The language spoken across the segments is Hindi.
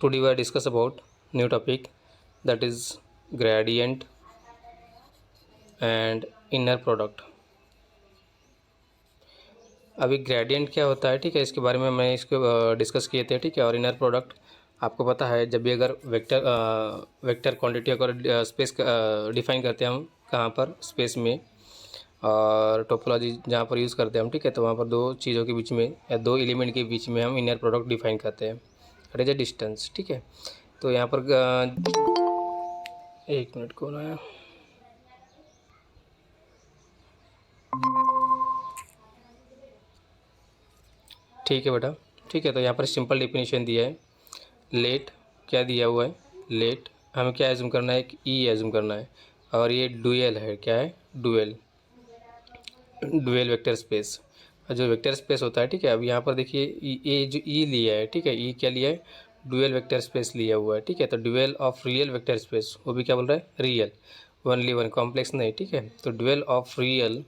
Today we are discuss about new topic, that is gradient and inner product. अभी ग्रेडियंट क्या होता है, ठीक है, इसके बारे में मैं इसको डिस्कस किए थे, ठीक है। और इनर प्रोडक्ट आपको पता है, जब भी अगर वेक्टर क्वांटिटी अगर स्पेस डिफाइन करते हैं हम कहाँ पर, स्पेस में, और टोपोलॉजी जहाँ पर यूज़ करते हैं हम, ठीक है, तो वहाँ पर दो चीज़ों के बीच में या दो एलिमेंट के बीच में हम इनर प्रोडक्ट डिफाइन करते हैं, इट इज़ अ डिस्टेंस, ठीक है। तो यहाँ पर एक मिनट कौन आया, ठीक है बेटा, ठीक है। तो यहाँ पर सिंपल डेफिनेशन दिया है, लेट क्या दिया हुआ है, लेट हमें क्या एज्यूम करना है, कि ई एज्यूम करना है, और ये डुअल है, क्या है, डुअल वेक्टर स्पेस। और जो वेक्टर स्पेस होता है, ठीक है, अब यहाँ पर देखिए ये जो ई लिया है, ठीक है, ई क्या लिया है, डुअल वेक्टर स्पेस लिया हुआ है, ठीक है। तो dual of real vector space, वो भी क्या बोल रहा है, रियल, ओनली वन, कॉम्प्लेक्स नहीं, ठीक है। तो dual of real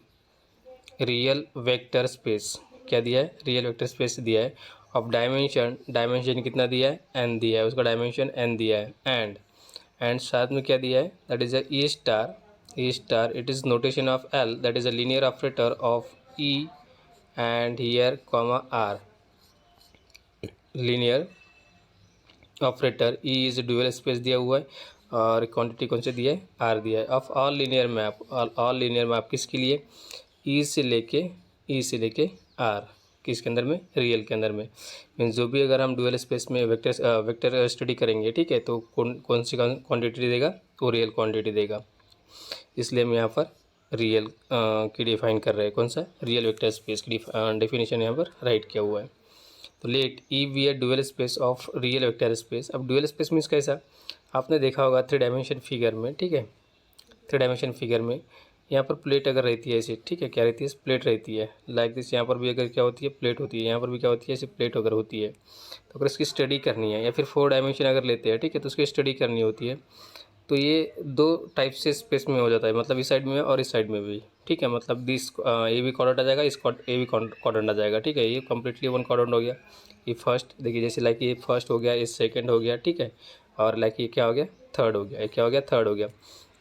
vector space क्या दिया है, रियल वेक्टर स्पेस दिया है, ऑफ डायमेंशन कितना दिया है, एन दिया है, उसका डायमेंशन एन दिया है, एंड साथ में क्या दिया है, that is E star it is notation of L, that is a linear operator of E and here comma R, linear operator E is dual space दिया हुआ है, और क्वांटिटी कौन से दिया है, आर दिया है, of all linear map, all linear map किसके लिए, ई से लेके आर, किसके अंदर में, रियल के अंदर में। मीन्स जो भी अगर हम डुअल स्पेस में वेक्टर स्टडी करेंगे, ठीक है, तो कौन सी क्वांटिटी देगा, वो रियल क्वांटिटी देगा। इसलिए हम यहाँ पर रियल की डिफाइन कर रहे हैं, कौन सा, रियल वेक्टर स्पेस की डेफिनेशन यहाँ पर राइट किया हुआ है। तो let E be a dual space of real vector space. अब डुअल स्पेस मीन्स कैसा, आपने देखा होगा 3 डायमेंशन फिगर में, ठीक है, 3 डायमेंशन फिगर में यहाँ पर प्लेट अगर रहती है ऐसे, ठीक है, क्या रहती है, प्लेट रहती है लाइक दिस, यहाँ पर भी अगर क्या होती है, प्लेट होती है, यहाँ पर भी क्या होती है, ऐसे प्लेट अगर होती है, तो अगर इसकी स्टडी करनी है, या फिर 4 डायमेंशन अगर लेते हैं, ठीक है, तो उसकी स्टडी करनी होती है, तो ये दो टाइप से स्पेस में हो जाता है, मतलब इस साइड में और इस साइड में भी, ठीक है। मतलब दिस ए भी क्वाड्रेंट आ जाएगा, इस ए भी क्वाड्रेंट आ जाएगा, ठीक है, ये कम्प्लीटली वन क्वाड्रेंट हो गया। ये फर्स्ट देखिए, जैसे लाइक ये फर्स्ट हो गया, ये सेकंड हो गया, ठीक है, और लाइक ये क्या हो गया, थर्ड हो गया, ये क्या हो गया, थर्ड हो गया।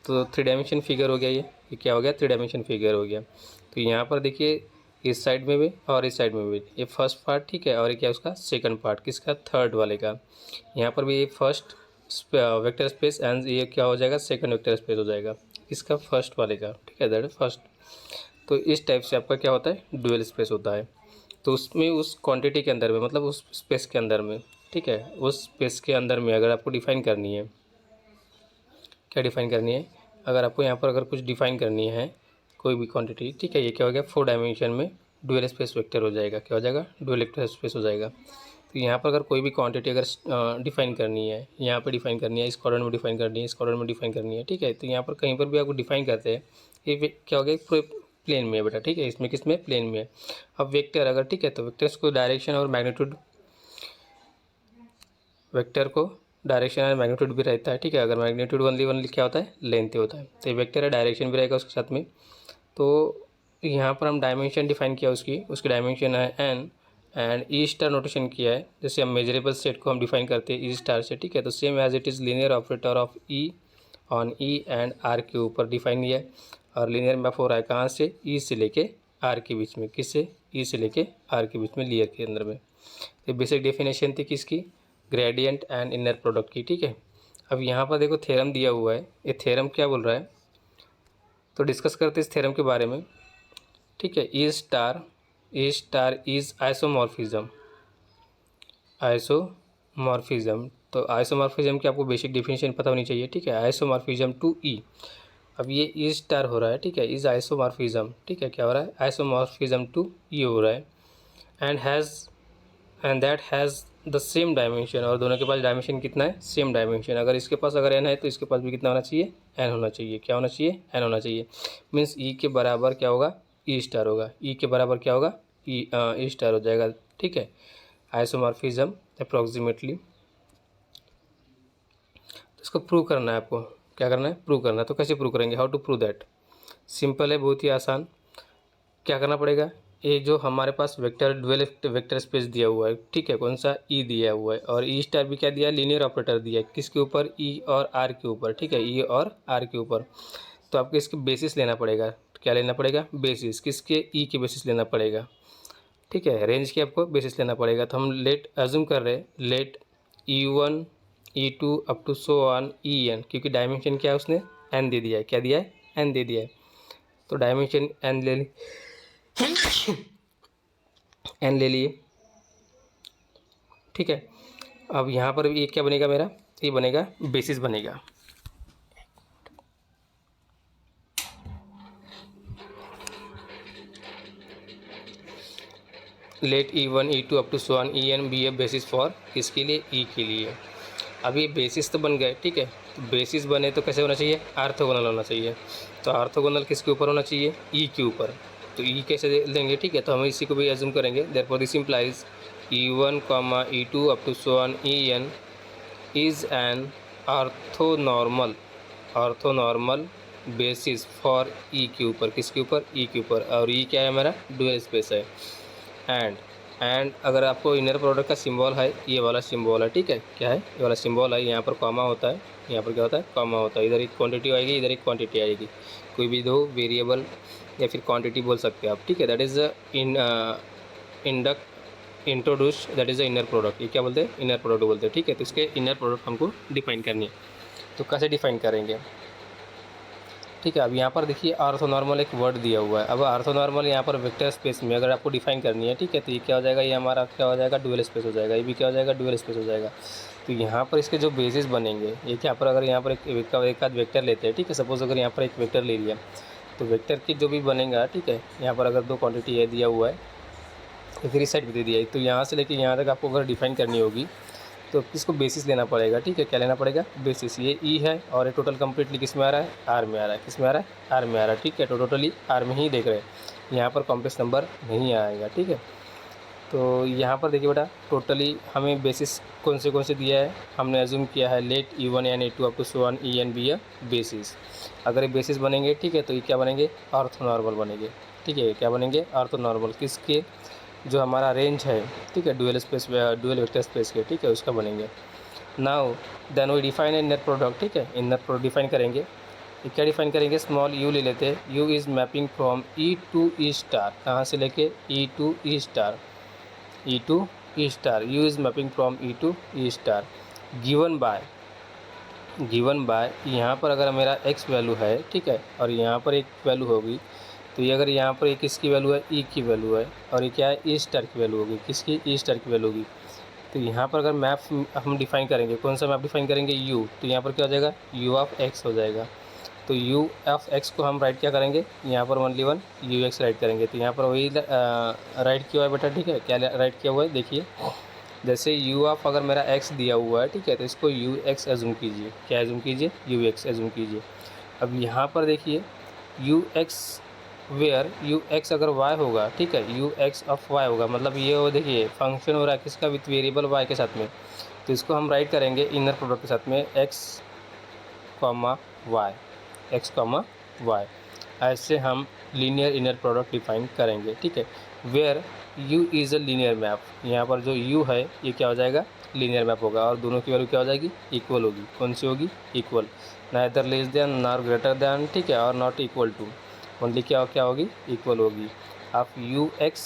तो 3 डायमेंशन फिगर हो गया, ये क्या हो गया, 3 डायमेंशन फिगर हो गया। तो यहाँ पर देखिए इस साइड में भी और इस साइड में भी, ये फर्स्ट पार्ट, ठीक है, और ये क्या उसका सेकंड पार्ट, किसका, थर्ड वाले का। यहाँ पर भी ये फर्स्ट वेक्टर स्पेस एंड ये क्या हो जाएगा, सेकंड वेक्टर स्पेस हो जाएगा, इसका फर्स्ट वाले का, ठीक है, दैट इज फर्स्ट। तो इस टाइप से आपका क्या होता है, डुअल स्पेस होता है। तो उसमें उस क्वांटिटी के अंदर में, मतलब उस स्पेस के अंदर में, ठीक है, उस स्पेस के अंदर में अगर आपको डिफाइन करनी है, क्या डिफाइन करनी है, अगर आपको यहाँ पर अगर कुछ डिफाइन करनी है, कोई भी क्वांटिटी, ठीक है, ये क्या हो गया, 4 डायमेंशन में डुअल स्पेस वेक्टर हो जाएगा, क्या हो जाएगा, डुअल वेक्टर स्पेस हो जाएगा। तो यहाँ पर अगर कोई भी क्वांटिटी अगर डिफाइन करनी है, यहाँ पे डिफाइन करनी है, इस क्वाड्रेंट में डिफाइन करनी है, इस क्वाड्रेंट में डिफाइन करनी है, ठीक है, तो यहाँ पर कहीं पर भी आपको डिफाइन करते हैं, ये क्या हो गया, पूरे प्लेन में है बेटा, ठीक है, इसमें किसमें, प्लेन में है। अब वेक्टर अगर, ठीक है, तो वेक्टर्स को डायरेक्शन और मैग्नीट्यूड, वेक्टर को डायरेक्शन और मैग्नीट्यूड भी रहता है, ठीक है, अगर मैग्नीट्यूड ओनली क्या होता है, लेंथ होता है, तो ये वेक्टर है, डायरेक्शन भी रहेगा उसके साथ में। तो यहाँ पर हम डायमेंशन डिफाइन किया उसकी डायमेंशन है n, and E star notation किया है, जैसे हम मेजरेबल सेट को हम डिफाइन करते हैं ई स्टार से, ठीक है, तो same as it is linear operator of E on E and R के ऊपर डिफाइन किया है। और लीनियर मैप हो रहा है कहाँ से, ई से लेके आर के बीच में, किससे, ई से लेके आर के बीच में, लेयर के अंदर में। तो बेसिक डेफिनेशन थी किसकी, ग्रेडियंट एंड इनर प्रोडक्ट की, ठीक है। अब यहाँ पर देखो थ्योरम दिया हुआ है, ये थ्योरम क्या बोल रहा है, तो डिस्कस करते हैं इस थ्योरम के बारे में, ठीक है। ई स्टार इज आइसोमॉर्फिज्म। तो आइसोमॉर्फिज्म की आपको बेसिक डेफिनेशन पता होनी चाहिए, ठीक है, आइसोमॉर्फिज्म टू ई। अब ये ई स्टार हो रहा है, ठीक है, इज आइसोमॉर्फिज्म, ठीक है, क्या हो रहा है, आइसोमॉर्फिज्म टू ई हो रहा है, and that has the same dimension, और दोनों के पास डायमेंशन कितना है, सेम डायमेंशन। अगर इसके पास अगर एन है तो इसके पास भी कितना होना चाहिए, एन होना चाहिए, क्या होना चाहिए, एन होना चाहिए। मीन्स ई के बराबर क्या होगा, ई स्टार होगा, ई के बराबर क्या होगा, ई स्टार हो जाएगा, ठीक है। आइसोमॉर्फिज्म अप्रॉक्सीमेटली, तो इसको प्रूव करना है आपको, क्या करना है, प्रूव करना है। तो कैसे प्रूव करेंगे, how to prove that, simple है, बहुत ही आसान। क्या करना पड़ेगा, ये जो हमारे पास वेक्टर डुअल वेक्टर स्पेस दिया हुआ है, ठीक है, कौन सा ई दिया हुआ है, और ई स्टार भी क्या दिया है, लीनियर ऑपरेटर दिया है, किसके ऊपर, ई और आर के ऊपर, ठीक है, ई और आर के ऊपर। तो आपको इसके बेसिस लेना पड़ेगा, क्या लेना पड़ेगा, बेसिस, किसके, ई के बेसिस लेना पड़ेगा, ठीक है, रेंज के आपको बेसिस लेना पड़ेगा। तो हम लेट अज्यूम कर रहे हैं, let E1 E2 up to so on En, क्योंकि डायमेंशन क्या है उसने n दे दिया है, क्या दिया है, n दे दिया है, तो डायमेंशन n ले ली n ले लिए, ठीक है। अब यहाँ पर ये क्या बनेगा मेरा, ये बनेगा बेसिस बनेगा। Let E1 E2 up to so on En be a basis for किसके लिए, ई के लिए। अब ये बेसिस तो बन गए, ठीक है, तो बेसिस बने तो कैसे होना चाहिए, आर्थोगोनल होना चाहिए। तो आर्थोगोनल किसके ऊपर होना चाहिए, ई के ऊपर। तो ई कैसे लेंगे, ठीक है, तो हम इसी को भी एज्यूम करेंगे। Therefore this implies E1 E2 up to so on En is an orthonormal basis for E के ऊपर, किसके ऊपर, ई के ऊपर। और ई क्या है, हमारा डुअल स्पेस है। एंड अगर आपको इनर प्रोडक्ट का सिंबल है, ये वाला सिंबल है, ठीक है, क्या है, ये वाला सिंबल है, यहाँ पर कॉमा होता है, यहाँ पर क्या होता है, कॉमा होता है, इधर एक क्वांटिटी आएगी, इधर एक क्वांटिटी आएगी, कोई भी दो वेरिएबल या फिर क्वांटिटी बोल सकते हैं आप, ठीक है। That is in introduce, that is the inner product. ये क्या बोलते हैं, इनर प्रोडक्ट बोलते हैं, ठीक है। तो इसके इनर प्रोडक्ट हमको डिफाइन करनी है, तो कैसे डिफाइन करेंगे, ठीक है। अब यहाँ पर देखिए ऑर्थोनॉर्मल एक वर्ड दिया हुआ है। अब ऑर्थोनॉर्मल यहाँ पर वेक्टर स्पेस में अगर आपको डिफाइन करनी है, ठीक है, तो ये क्या हो जाएगा, ये हमारा क्या हो जाएगा, डुअल स्पेस हो जाएगा, ये भी क्या हो जाएगा, डुअल स्पेस हो जाएगा। तो यहाँ पर इसके जो बेसिस बनेंगे, ये क्या पर, अगर यहाँ पर एक आध वेक्टर लेते हैं, ठीक है, सपोज अगर यहाँ पर एक वेक्टर ले लिया, तो वेक्टर की जो भी बनेगा, ठीक है, यहाँ पर अगर दो क्वान्टिटी है दिया हुआ है, तो फिर इस साइड भी दे दिया है, तो यहाँ से लेके यहाँ तक आपको अगर डिफाइन करनी होगी तो किसको बेसिस लेना पड़ेगा, ठीक है, क्या लेना पड़ेगा, बेसिस। ये ई है और ये टोटल कंप्लीटली किस में आ रहा है, आर में आ रहा है, किस में आ रहा है, आर में आ रहा है, ठीक है। तो टोटली आर में ही देख रहे हैं, यहाँ पर कॉम्प्लेक्स नंबर नहीं आएगा, ठीक है। तो यहाँ पर देखिए बेटा, टोटली हमें बेसिस कौन से दिया है, हमने एज्यूम किया है let E1 and E2 up to so on En be a basis. अगर ये बेसिस बनेंगे, ठीक है, तो ये क्या बनेंगे, ऑर्थोनॉर्मल बनेंगे, ठीक है, क्या बनेंगे, ऑर्थोनॉर्मल, किसके, जो हमारा रेंज है, ठीक है, dual space dual vector space के, ठीक है, उसका बनेंगे। Now then we define inner product, ठीक है, इनर प्रोडक्ट डिफाइन करेंगे। ये क्या डिफाइन करेंगे, स्मॉल यू ले लेते हैं, U is mapping from E to E star, कहाँ से लेके, E to E star, E to E star, U is mapping from E to E star, given by यहाँ पर अगर मेरा एक्स वैल्यू है, ठीक है, और यहाँ पर एक वैल्यू होगी, तो ये अगर यहाँ पर एक किसकी वैल्यू है, ई की वैल्यू है, और ये क्या है, ई स्टार की वैल्यू होगी, किसकी, ई स्टार की वैल्यू होगी। तो यहाँ पर अगर मैप हम डिफाइन करेंगे, कौन सा मैप डिफाइन करेंगे, यू, तो यहाँ पर क्या हो जाएगा, यू ऑफ एक्स हो जाएगा। तो यू ऑफ एक्स को हम राइट क्या करेंगे, यहाँ पर only one you x right करेंगे। तो यहाँ पर वही राइट किया हुआ है बेटा, ठीक है, क्या राइट किया हुआ है, देखिए, जैसे यू ऑफ अगर मेरा एक्स दिया हुआ है, ठीक है, तो इसको यू एक्स एज्यूम कीजिए, क्या एज्यूम कीजिए, यू एक्स एज्यूम कीजिए। अब यहाँ पर देखिए u x where u x अगर वाई होगा, ठीक है, यू एक्स ऑफ वाई होगा, मतलब ये वो देखिए फंक्शन हो रहा है किसका, विथ वेरिएबल वाई के साथ में। तो इसको हम राइट करेंगे इनर प्रोडक्ट के साथ में x comma y, x comma y, ऐसे हम लीनियर इनर प्रोडक्ट डिफाइन करेंगे, ठीक है। Where u is a linear map, यहाँ पर जो यू है ये क्या हो जाएगा, लीनियर मैप होगा, और दोनों की वैल्यू क्या हो जाएगी, इक्वल होगी, कौन सी होगी, equal, neither less than nor greater than, ठीक है, और नॉट इक्वल टू, ओनली क्या होगी, इक्वल होगी। Of u x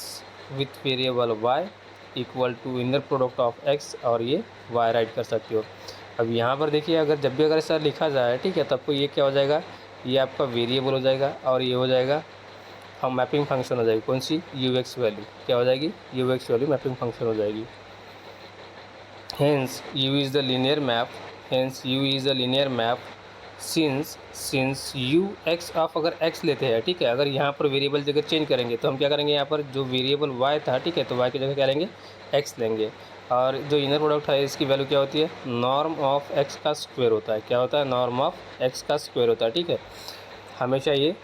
with variable y equal to inner product of x, और ये वाई राइट कर सकते हो। अब यहाँ पर देखिए अगर जब भी अगर ऐसा लिखा जाए, ठीक है, तो आपको ये क्या हो जाएगा, ये आपका वेरिएबल हो जाएगा, और ये हो जाएगा हम मैपिंग फंक्शन हो जाएगी, कौन सी, यू एक्स वैल्यू क्या हो जाएगी, you x value mapping function हो जाएगी। Hence you is the linear map, hence you is the linear map since you x of अगर एक्स लेते हैं, ठीक है, अगर यहाँ पर वेरिएबल जगह चेंज करेंगे तो हम क्या करेंगे, यहाँ पर जो वेरिएबल वाई था, ठीक है, तो वाई की जगह क्या लेंगे, एक्स लेंगे। और जो इनर प्रोडक्ट है इसकी वैल्यू क्या होती है, नॉर्म ऑफ एक्स का स्क्वायर होता है, क्या होता है, नॉर्म ऑफ एक्स का स्क्वायर होता है, ठीक है। हमेशा ये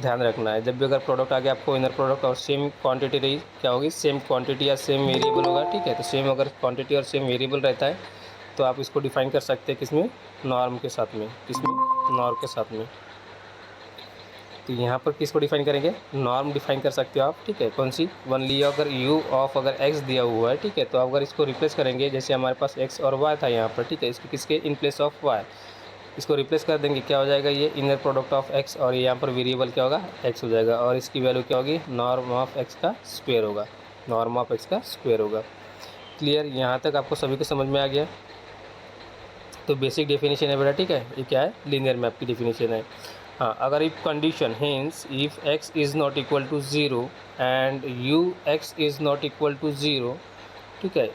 ध्यान रखना है, जब भी अगर प्रोडक्ट आ गया आपको इनर प्रोडक्ट और सेम क्वांटिटी रही, क्या होगी, सेम क्वांटिटी या सेम वेरिएबल होगा, ठीक है। तो सेम अगर क्वांटिटी और सेम वेरिएबल रहता है तो आप इसको डिफाइन कर सकते हैं किसमें, नॉर्म के साथ में, किसमें, नॉर्म के साथ में। तो यहाँ पर किसको डिफाइन करेंगे, नॉर्म डिफाइन कर सकते हो आप, ठीक है। कौन सी, ओनली अगर u ऑफ अगर x दिया हुआ है, ठीक है, तो अगर इसको रिप्लेस करेंगे, जैसे हमारे पास x और y था यहाँ पर, ठीक है, इसको किसके इन प्लेस ऑफ y, इसको रिप्लेस कर देंगे, क्या हो जाएगा, ये इनर प्रोडक्ट ऑफ x, और यहाँ पर वेरिएबल क्या होगा, x हो जाएगा, और इसकी वैल्यू क्या होगी, नॉर्म ऑफ x का स्क्वायर होगा, नॉर्म ऑफ x का स्क्वायर होगा। क्लियर, यहाँ तक आपको सभी को समझ में आ गया। तो बेसिक डेफिनेशन है बेटा, ठीक है, ये क्या है, लीनियर मैप की डेफिनेशन है। हाँ, अगर if condition hence if x is not equal to 0 and u x is not equal to 0, ठीक है,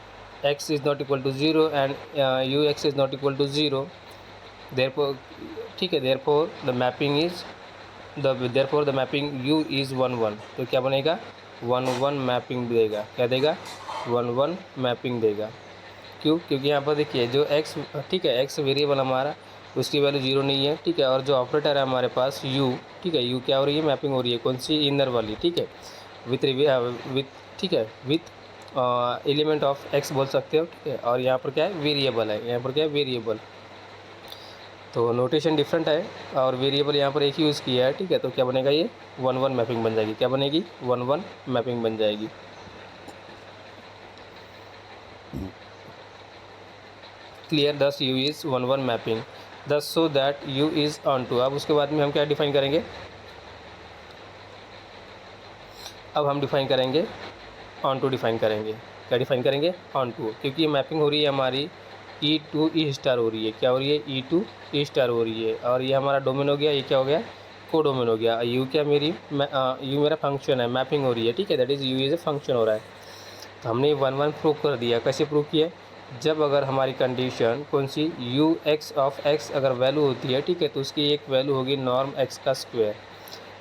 x is not equal to 0 and u x is not equal to 0, therefore, ठीक है, therefore the mapping is therefore the mapping u is 1 1, तो क्या बनेगा, 1 1 मैपिंग देगा, क्या देगा, 1 1 मैपिंग देगा। क्यों, क्योंकि यहाँ पर देखिए जो x, ठीक है, x वेरिएबल हमारा, उसकी वैल्यू 0 नहीं है, ठीक है, और जो ऑपरेटर है हमारे पास u, ठीक है, u क्या हो रही है, मैपिंग हो रही है, कौन सी, इनर वाली, ठीक है, विथ ठीक है, विथ एलिमेंट ऑफ x बोल सकते हो, ठीक है, और यहाँ पर क्या है, वेरिएबल है, यहाँ पर क्या है, वेरिएबल, तो नोटेशन डिफरेंट है, और वेरिएबल यहाँ पर एक ही यूज़ किया है, ठीक है, तो क्या बनेगा, ये 1 1 मैपिंग बन जाएगी, क्या बनेगी, 1 1 मैपिंग बन जाएगी। क्लियर, दस u is 1 1 mapping, thus so that u is onto. अब उसके बाद में हम क्या डिफाइन करेंगे, अब हम डिफाइन करेंगे ऑन टू, डिफाइन करेंगे, क्या डिफाइन करेंगे, ऑन टू, क्योंकि ये मैपिंग हो रही है हमारी ई टू ई स्टार हो रही है, क्या हो रही है, ई टू ई स्टार हो रही है, और ये हमारा डोमेन हो गया, ये क्या हो गया, को डोमेन हो गया, यू क्या मेरी यू मेरा फंक्शन है, मैपिंग हो रही है, ठीक है, that is you is a function हो रहा है। तो हमने 1 1 प्रूव कर दिया, कैसे प्रूव किया, जब अगर हमारी कंडीशन कौन सी, u x ऑफ x अगर वैल्यू होती है, ठीक है, तो उसकी एक वैल्यू होगी नॉर्म x का स्क्वायर।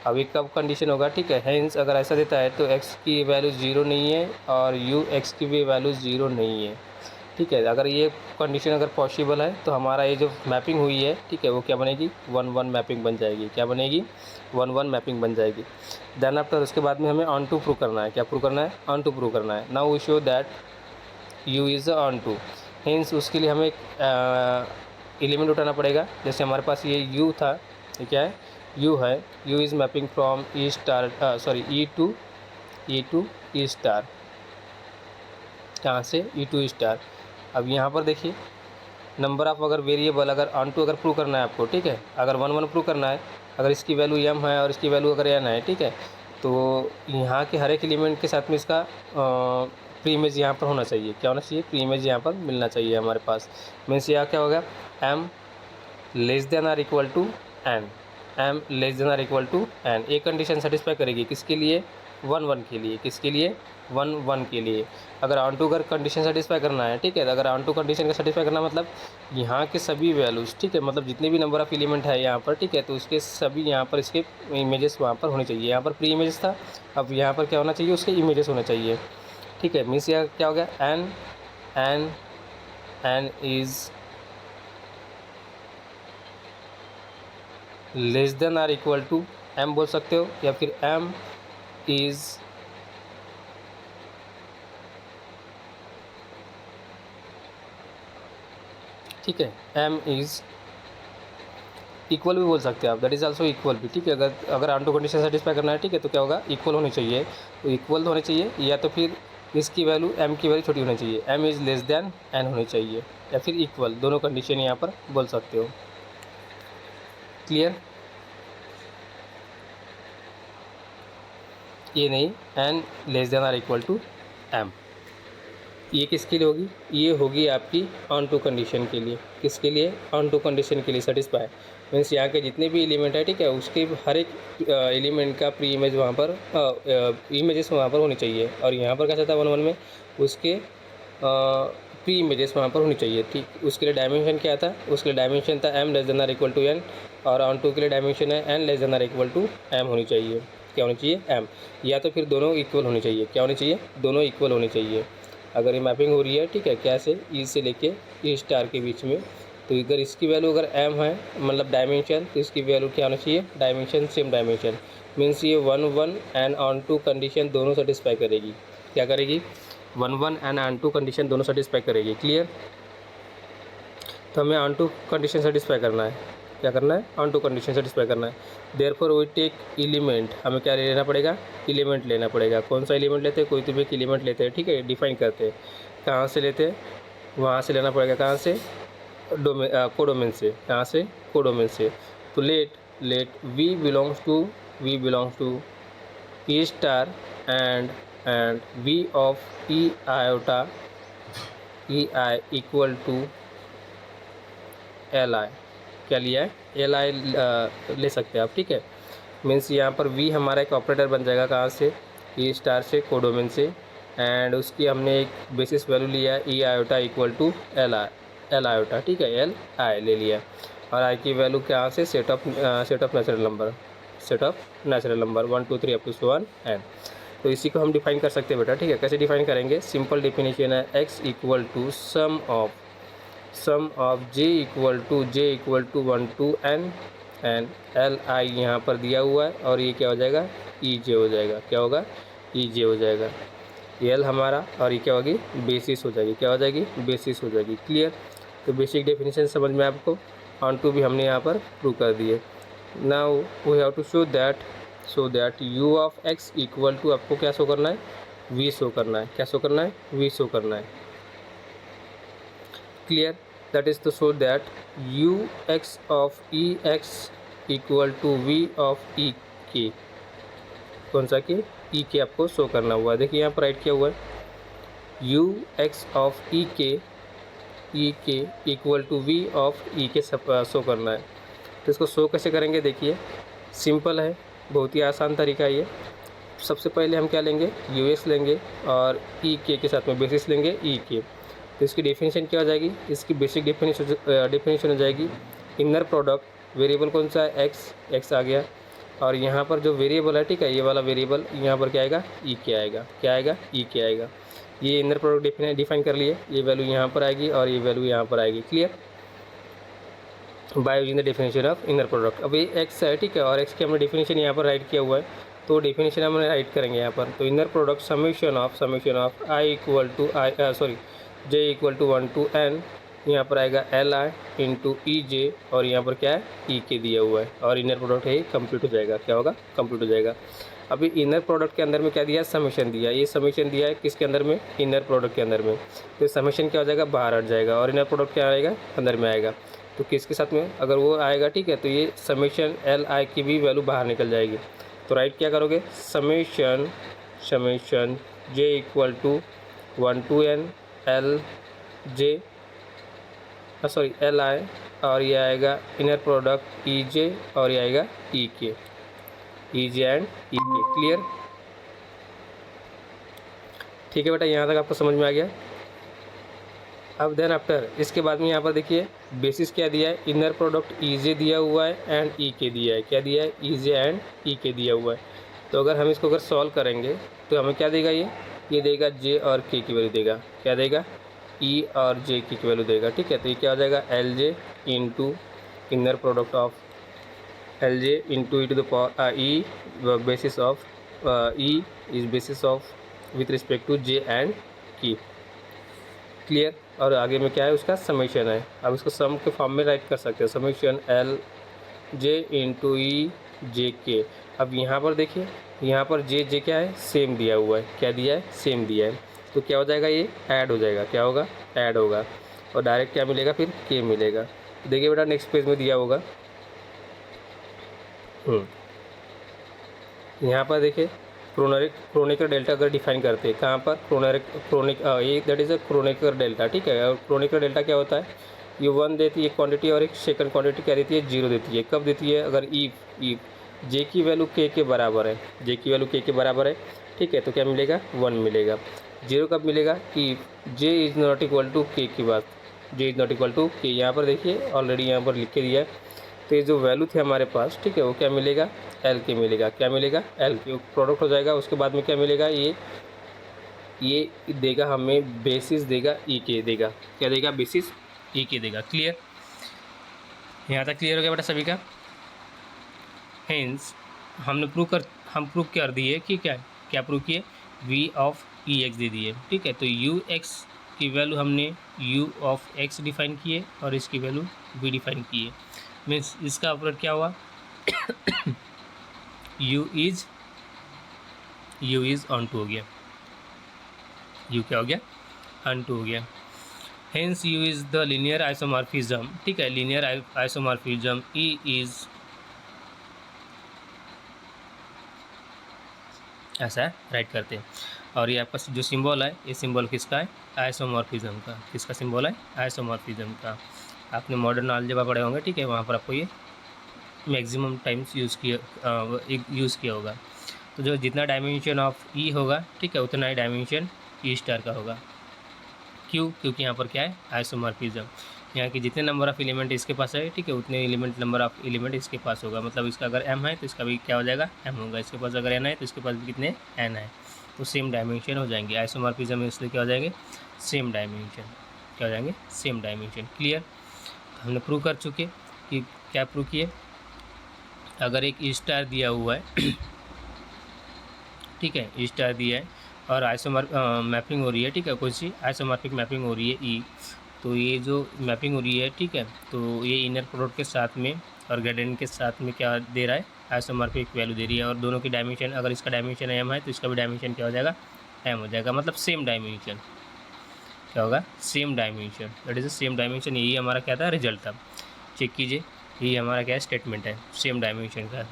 अब एक कब कंडीशन होगा, ठीक है, हेंस अगर ऐसा देता है तो x की वैल्यू 0 नहीं है और u x की भी वैल्यू 0 नहीं है, ठीक है, अगर ये कंडीशन अगर पॉसिबल है तो हमारा ये जो मैपिंग हुई है, ठीक है, वो क्या बनेगी, 1 1 मैपिंग बन जाएगी, क्या बनेगी, 1 1 मैपिंग बन जाएगी। देन आफ्टर उसके बाद में हमें ऑन टू प्रूव करना है, क्या प्रूव करना है, ऑन टू प्रूव करना है। Now we show that u is onto, hence उसके लिए हमें एक एलिमेंट उठाना पड़ेगा, जैसे हमारे पास ये u था, ये क्या है, u है, u is mapping from E star, sorry E to E star, कहाँ से, ई टू स्टार। अब यहाँ पर देखिए नंबर ऑफ अगर वेरिएबल अगर ऑन टू अगर प्रूव करना है आपको, ठीक है, अगर 1 1 प्रूव करना है, अगर इसकी वैल्यू m है और इसकी वैल्यू अगर n है, ठीक है, तो यहाँ के हर एक एलिमेंट के साथ में इसका प्री इमेज यहाँ पर होना चाहिए, क्या होना चाहिए, प्री इमेज यहाँ पर मिलना चाहिए हमारे पास। मीन्स यहाँ क्या होगा, m less than or equal to n, m less than or equal to n, एक कंडीशन सेटिस्फाई करेगी किसके लिए, 1 1 के लिए, किसके लिए, 1 1 के लिए। अगर ऑन टू अगर कंडीशन सेटिस्फाई करना है, ठीक है, अगर ऑन टू कंडीशन का सेटिस्फाई करना मतलब यहाँ के सभी वैल्यूज़, ठीक है, मतलब जितने भी नंबर ऑफ एलिमेंट है यहाँ पर, ठीक है, तो उसके सभी यहाँ पर इसके इमेजेस वहाँ पर होने चाहिए। यहाँ पर प्री इमेजेस था, अब यहाँ पर क्या होना चाहिए, उसके इमेजेस होने चाहिए, ठीक है। मीन्स यहाँ क्या हो गया, n is less than or equal to m बोल सकते हो, या फिर m इज़ ठीक है, m इज़ इक्वल भी बोल सकते हैं आप, दैट इज़ आल्सो इक्वल भी, ठीक है। अगर ऑन टू कंडीशन सेटिस्फाई करना है, ठीक है, तो क्या होगा, इक्वल होनी चाहिए, तो इक्वल होने चाहिए, या तो फिर इसकी वैल्यू m की वैल्यू छोटी होनी चाहिए, m is less then n होनी चाहिए, या फिर इक्वल, दोनों कंडीशन यहाँ पर बोल सकते हो। क्लियर, ये नहीं, n less than or equal to m, ये किसके लिए होगी, ये होगी आपकी ऑन टू कंडीशन के लिए, किसके लिए, ऑन टू कंडीशन के लिए सेटिस्फाई। मीन्स यहाँ के जितने भी एलिमेंट है, ठीक है, उसके हर एक एलिमेंट का प्री इमेज वहाँ पर इमेजेस वहाँ पर होनी चाहिए, और यहाँ पर कैसा था 1 1 में, उसके प्री इमेजेस वहाँ पर होनी चाहिए, ठीक। उसके लिए डायमेंशन क्या था, उसके लिए डायमेंशन था m less than or equal to n, और ऑन टू के लिए डायमेंशन है n less than or equal to m होनी चाहिए, क्या होनी चाहिए, m, या तो फिर दोनों इक्वल होनी चाहिए, क्या होनी चाहिए, दोनों इक्वल होनी चाहिए। अगर ये मैपिंग हो रही है, ठीक है, क्या से लेके ई स्टार के बीच में, तो अगर इसकी वैल्यू अगर m है, मतलब डायमेंशन, तो इसकी वैल्यू क्या होना चाहिए, डायमेंशन सेम डायमेंशन। मीन्स ये 1 1 एंड ऑन टू कंडीशन दोनों सेटिस्फाई करेगी, क्या करेगी, 1 1 एंड ऑन टू कंडीशन दोनों सेटिस्फाई करेगी। क्लियर, तो हमें ऑन टू कंडीशन सेटिस्फाई करना है, क्या करना है, ऑन टू कंडीशन सेटिस्फाई करना है। देयरफॉर वी टेक एलिमेंट, हमें क्या लेना पड़ेगा, एलिमेंट लेना पड़ेगा। कौन सा एलिमेंट लेते हैं, कोई तो भी एक एलिमेंट लेते हैं, ठीक है, डिफाइन करते हैं। कहाँ से लेते हैं, वहाँ से लेना पड़ेगा, कहाँ से, कोडोमेन से, कहाँ से, कोडोमेन से। तो let V belongs to E star and V of E iota E I equal to L I, क्या लिया है, एल आई ले सकते हैं आप, ठीक है। मीन्स यहाँ पर वी हमारा एक ऑपरेटर बन जाएगा, कहाँ से, ई स्टार से, कोडोमेन से, एंड उसकी हमने एक बेसिस वैल्यू लिया है E iota equal to L iota, ठीक है, एल आई ले लिया। और आई की वैल्यू क्या से, set of natural number 1 2 3 up to 1 N. तो इसी को हम डिफाइन कर सकते हैं बेटा, ठीक है। कैसे डिफाइन करेंगे, सिंपल डिफिनीशन है, x equal to sum of j equal to 1 to n and L I यहाँ पर दिया हुआ है, और ये क्या हो जाएगा, ई जे हो जाएगा, क्या होगा, ई जे हो जाएगा, एल हमारा, और ये क्या होगी, बेसिस हो जाएगी, क्या हो जाएगी, बेसिस हो जाएगी। क्लियर। तो बेसिक डेफिनेशन समझ में आपको, ऑन टू भी हमने यहाँ पर प्रूव कर दिए। Now we have to show that u of x equal to, आपको क्या शो करना है, v शो करना है, क्या शो करना है, v शो करना है। Clear. That is to show that u x of e x equal to v of e k, कौन सा के, e के आपको शो करना हुआ है। देखिए यहाँ पर राइट किया हुआ है, u x ऑफ e के equal to v of e के शो करना है। तो इसको शो कैसे करेंगे, देखिए सिंपल है, बहुत ही आसान तरीका है ये। सबसे पहले हम क्या लेंगे, यूएस लेंगे और ई के साथ में बेसिस लेंगे ई के। तो इसकी डेफिनेशन क्या हो जाएगी, इसकी बेसिक डेफिनेशन हो जाएगी, इनर प्रोडक्ट वेरिएबल कौन सा है, एक्स आ गया, और यहाँ पर जो वेरिएबल है, ठीक है, ये वाला वेरिएबल यहाँ पर क्या आएगा, ई के आएगा, क्या आएगा, ई के आएगा। ये इनर प्रोडक्ट डिफाइन कर लिए, ये वैल्यू यहाँ पर आएगी और ये वैल्यू यहाँ पर आएगी। Clear, bye using the definition of inner product. अब ये एक्स है, ठीक है, और एक्स की हमने डेफिनेशन यहाँ पर राइट किया हुआ है, तो डेफिनेशन हम राइट करेंगे यहाँ पर। तो inner product summation of I equal to J equal to 1 to n, यहाँ पर आएगा एल आई इंटू ई जे, और यहाँ पर क्या है, ई के दिया हुआ है, और इनर प्रोडक्ट है कंप्लीट हो जाएगा, क्या होगा, कंप्लीट हो जाएगा। अभी इनर प्रोडक्ट के अंदर में क्या दिया है, समेशन दिया, ये समेशन दिया है किसके अंदर में, इनर प्रोडक्ट के अंदर में। तो समेशन क्या हो जाएगा, बाहर हट जाएगा, और इनर प्रोडक्ट क्या आएगा, अंदर में आएगा। तो किसके साथ में, अगर वो आएगा, ठीक है, तो ये समेशन एल आई की भी वैल्यू बाहर निकल जाएगी। तो राइट क्या करोगे, summation J equal to 1 to n L J, sorry L I, और ये आएगा इनर प्रोडक्ट ई जे, और ये आएगा ई के, ई जे एंड ई के। क्लियर, ठीक है बेटा, यहाँ तक आपको समझ में आ गया। अब देन आफ्टर, इसके बाद में यहाँ पर देखिए बेसिस क्या दिया है, इनर प्रोडक्ट ई जे दिया हुआ है एंड ई के दिया है, क्या दिया है, ई जे एंड ई के दिया हुआ है। तो अगर हम इसको अगर सॉल्व करेंगे तो हमें क्या देगा, ये देगा जे और के की वैल्यू देगा, क्या देगा, ई और जे की वैल्यू देगा, ठीक है। तो ये क्या हो जाएगा, L J into inner product of L J into E to the power E, basis of E is basis of with respect to J and की। क्लियर, और आगे में क्या है, उसका समेशन है। अब इसको सम के फॉर्म में राइट कर सकते हैं, समेशन एल जे इंटू ई जे के। अब यहाँ पर देखिए, यहाँ पर जे क्या है, सेम दिया हुआ है, क्या दिया है, सेम दिया है। तो क्या हो जाएगा, ये ऐड हो जाएगा, क्या होगा, ऐड होगा, और डायरेक्ट क्या मिलेगा, फिर के मिलेगा। देखिए बेटा नेक्स्ट पेज में दिया होगा, यहाँ पर देखिए क्रोनिकर डेल्टा अगर डिफाइन करते हैं, कहाँ पर, ये दैट इज़ अ क्रोनिकर डेल्टा, ठीक है। और क्रोनिकर डेल्टा क्या होता है, ये 1 देती है क्वांटिटी, और एक सेकंड क्वांटिटी क्या देती है, 0 देती है। कब देती है, अगर ई जे की वैल्यू के बराबर है, जे की वैल्यू के बराबर है, ठीक है, तो क्या मिलेगा, 1 मिलेगा। 0 कब मिलेगा, ई जे इज़ नॉट इक्वल टू के की बात, जे इज़ नॉट इक्वल टू के, यहाँ पर देखिए ऑलरेडी यहाँ पर लिख के दिया है। तो ये जो वैल्यू थे हमारे पास, ठीक है, वो क्या मिलेगा, एल के मिलेगा, क्या मिलेगा, एल के प्रोडक्ट हो जाएगा। उसके बाद में क्या मिलेगा, ये देगा हमें, बेसिस देगा ई के देगा, क्या देगा, बेसिस ई के देगा। क्लियर, यहाँ तक क्लियर हो गया बेटा सभी का। हेंस हम प्रूव कर दिए कि क्या प्रूव किए, वी ऑफ ई एक्स दे दिए, ठीक है। तो यू एक्स की वैल्यू हमने यू ऑफ एक्स डिफाइन किए, और इसकी वैल्यू वी डिफाइन किए। मीन्स इसका ऑपरेट क्या हुआ, यू इज ऑन टू हो गया, यू क्या हो गया, ऑन टू हो गया। Hence you is the linear isomorphism, ठीक है, लीनियर आइसोमॉर्फिज्म ई इज़, ऐसा है राइट करते हैं। और ये आपका जो सिंबल है, ये सिंबल किसका है, आइसोमॉर्फिज्म का। किसका सिंबल है, आइसोमॉर्फिज्म का। आपने मॉडर्न अलजेब्रा पढ़े होंगे, ठीक है, वहाँ पर आपको ये मैक्सिमम टाइम्स यूज़ किया होगा। तो जो जितना डायमेंशन ऑफ ई होगा, ठीक है, उतना ही डायमेंशन ई स्टार का होगा। क्यों, क्योंकि यहाँ पर क्या है, आइसोमॉर्फिज्म। यहाँ के जितने नंबर ऑफ एलिमेंट इसके पास है, ठीक है, उतने नंबर ऑफ एलिमेंट इसके पास होगा। मतलब इसका अगर m है तो इसका भी क्या हो जाएगा, m होगा। इसके पास अगर n है तो इसके पास भी कितने n है, तो सेम डायमेंशन हो जाएंगे। आइसोमॉर्फिज्म में इसलिए क्या हो जाएंगे, सेम डायमेंशन। क्या हो जाएंगे, सेम डायमेंशन। क्लियर। तो हमने प्रूव कर चुके कि क्या प्रूव किए, अगर एक ई स्टार दिया हुआ है, ठीक है, ई स्टार दिया है और मैपिंग हो रही है, ठीक है, कोई सी आइसोमॉर्फिक मैपिंग हो रही है ई, तो ये जो मैपिंग हो रही है, ठीक है, तो ये इनर प्रोडक्ट के साथ में और ग्रेडिएंट के साथ में क्या दे रहा है, आइसोमॉर्फिक वैल्यू दे रही है। और दोनों की डायमेंशन, अगर इसका डायमेंशन m है तो इसका भी डायमेंशन क्या हो जाएगा, m हो जाएगा। मतलब सेम डायमेंशन, क्या होगा, same dimension, that is same dimension. यही हमारा क्या था, रिजल्ट था। चेक कीजिए, यही हमारा क्या स्टेटमेंट है, सेम डायमेंशन का।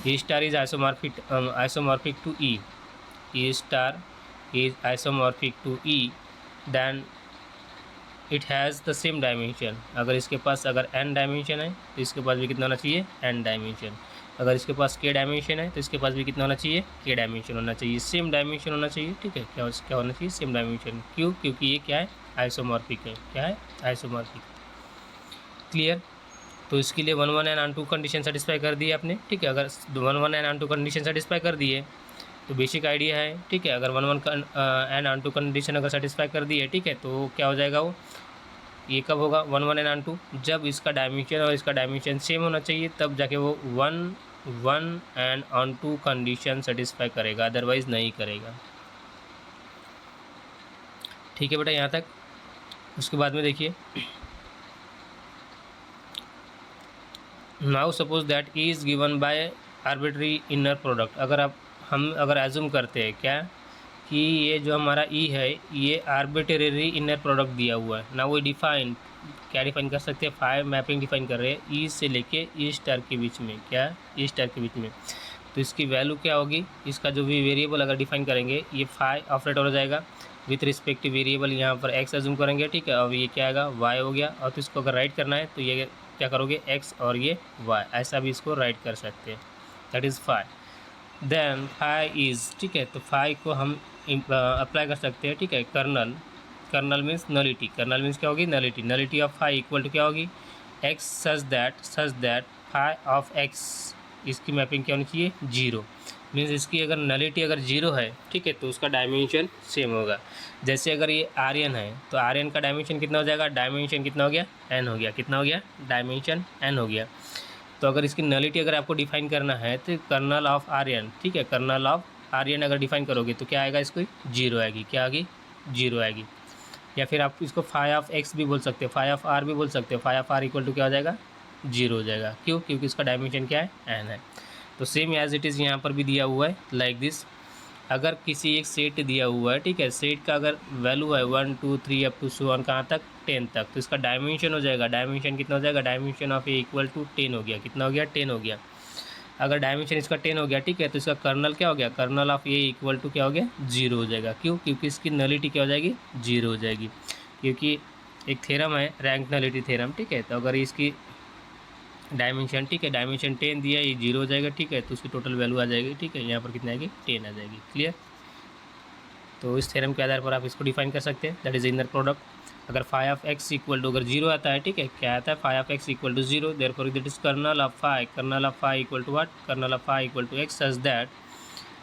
E star is isomorphic to E, E star is isomorphic to E, then it has the same dimension। अगर इसके पास अगर n डायमेंशन है तो इसके पास भी कितना होना चाहिए, n डायमेंशन। अगर इसके पास k डायमेंशन है तो इसके पास भी कितना होना चाहिए, k डायमेंशन होना चाहिए। सेम डायमेंशन होना चाहिए, ठीक है, क्या होना चाहिए, सेम डायमेंशन। क्यों, क्योंकि ये क्या है, आइसोमॉर्फिक है। क्या है, आइसोमॉर्फिक। क्लियर। तो इसके लिए 1 1 एंड 2 कंडीशन सेटिस्फाई कर दी आपने, ठीक है। अगर 1 1 एंड 2 कंडीशन सेटिस्फाई कर दिए तो बेसिक आइडिया है, ठीक है। अगर 1 1 एंड 2 कंडीशन अगर सेटिस्फाई कर दी है, ठीक है, तो क्या हो जाएगा वो, ये कब होगा, 1 1 एंड 2, जब इसका डायमेंशन और इसका डायमेंशन सेम होना चाहिए, तब जाके वो 1 1 एंड 2 कंडीशन सेटिस्फाई करेगा, अदरवाइज नहीं करेगा। ठीक है बेटा, यहाँ तक। उसके बाद में देखिए, now suppose that E is given by arbitrary inner product. हम अगर एज्यूम करते हैं क्या, कि ये जो हमारा ई है, ये आर्बिट्रेरी इनर प्रोडक्ट दिया हुआ है ना। वो डिफाइन, क्या डिफाइन कर सकते हैं, 5 मैपिंग डिफाइन कर रहे हैं ई से लेके ई स्टार के बीच में। क्या, ई स्टार के बीच में। तो इसकी वैल्यू क्या होगी, इसका जो भी वेरिएबल अगर डिफाइन करेंगे, ये 5 ऑपरेटर हो जाएगा विथ रिस्पेक्टिव वेरिएबल। यहाँ पर एक्स एज्यूम करेंगे, ठीक है, और ये क्या आएगा, वाई हो गया। और तो इसको अगर राइट करना है तो ये क्या करोगे, एक्स और ये वाई, ऐसा भी इसको राइट कर सकते हैं। That is 5। देन 5 इज़, ठीक है, तो 5 को हम अप्लाई कर सकते हैं, ठीक है। Kernel means nullity, kernel means क्या होगी, nullity. Nullity of 5 equal to क्या होगी, X such that 5 of X, इसकी मैपिंग क्या होनी चाहिए, 0। मीन्स इसकी अगर नलिटी अगर 0 है, ठीक है, तो उसका डायमेंशन सेम होगा। जैसे अगर ये आर्यन है तो आर्यन का डायमेंशन कितना हो जाएगा, डायमेंशन कितना हो गया, n हो गया। कितना हो गया, डायमेंशन n हो गया। तो अगर इसकी नलिटी अगर आपको डिफाइन करना है तो कर्नल ऑफ आर्यन, ठीक है, कर्नल ऑफ आर्यन अगर डिफाइन करोगे तो क्या आएगा, इसको 0 आएगी। क्या आएगी, 0 आएगी। या फिर आप इसको 5 ऑफ एक्स भी बोल सकते हो, 5 ऑफ आर भी बोल सकते हो। 5 ऑफ आर इक्वल टू क्या हो जाएगा, 0 हो जाएगा। क्यों, क्योंकि इसका डायमेंशन क्या है, n है। तो सेम एज इट इज़ यहाँ पर भी दिया हुआ है लाइक दिस। अगर किसी एक सेट दिया हुआ है, ठीक है, सेट का अगर वैल्यू है 1 2 3 अप टू सो ऑन कहाँ तक, 10 तक, तो इसका डायमेंशन हो जाएगा, डायमेंशन कितना हो जाएगा, dimension of A equal to 10 हो गया। कितना हो गया, 10 हो गया। अगर डायमेंशन इसका 10 हो गया, ठीक है, तो इसका कर्नल क्या हो गया, kernel of A equal to क्या हो गया, 0 हो जाएगा। क्यों, क्योंकि इसकी नलिटी क्या हो जाएगी, 0 हो जाएगी। क्योंकि एक थ्योरम है, रैंक नलिटी थ्योरम, ठीक है। तो अगर इसकी डायमेंशन, ठीक है, डायमेंशन 10 दिया, ये 0 हो जाएगा, ठीक है, तो उसकी टोटल वैल्यू आ जाएगी, ठीक है, यहाँ पर कितना आएगी, 10 आ जाएगी। क्लियर। तो इस थ्योरम के आधार पर आप इसको डिफाइन कर सकते हैं, दैट इज इनर प्रोडक्ट। अगर 5 ऑफ एक्स इक्वल टू अगर 0 आता है, ठीक है, क्या आता है, 5 of X equal to 0, therefore that is kernel of 5 equal to what, kernel of 5 equal to X such that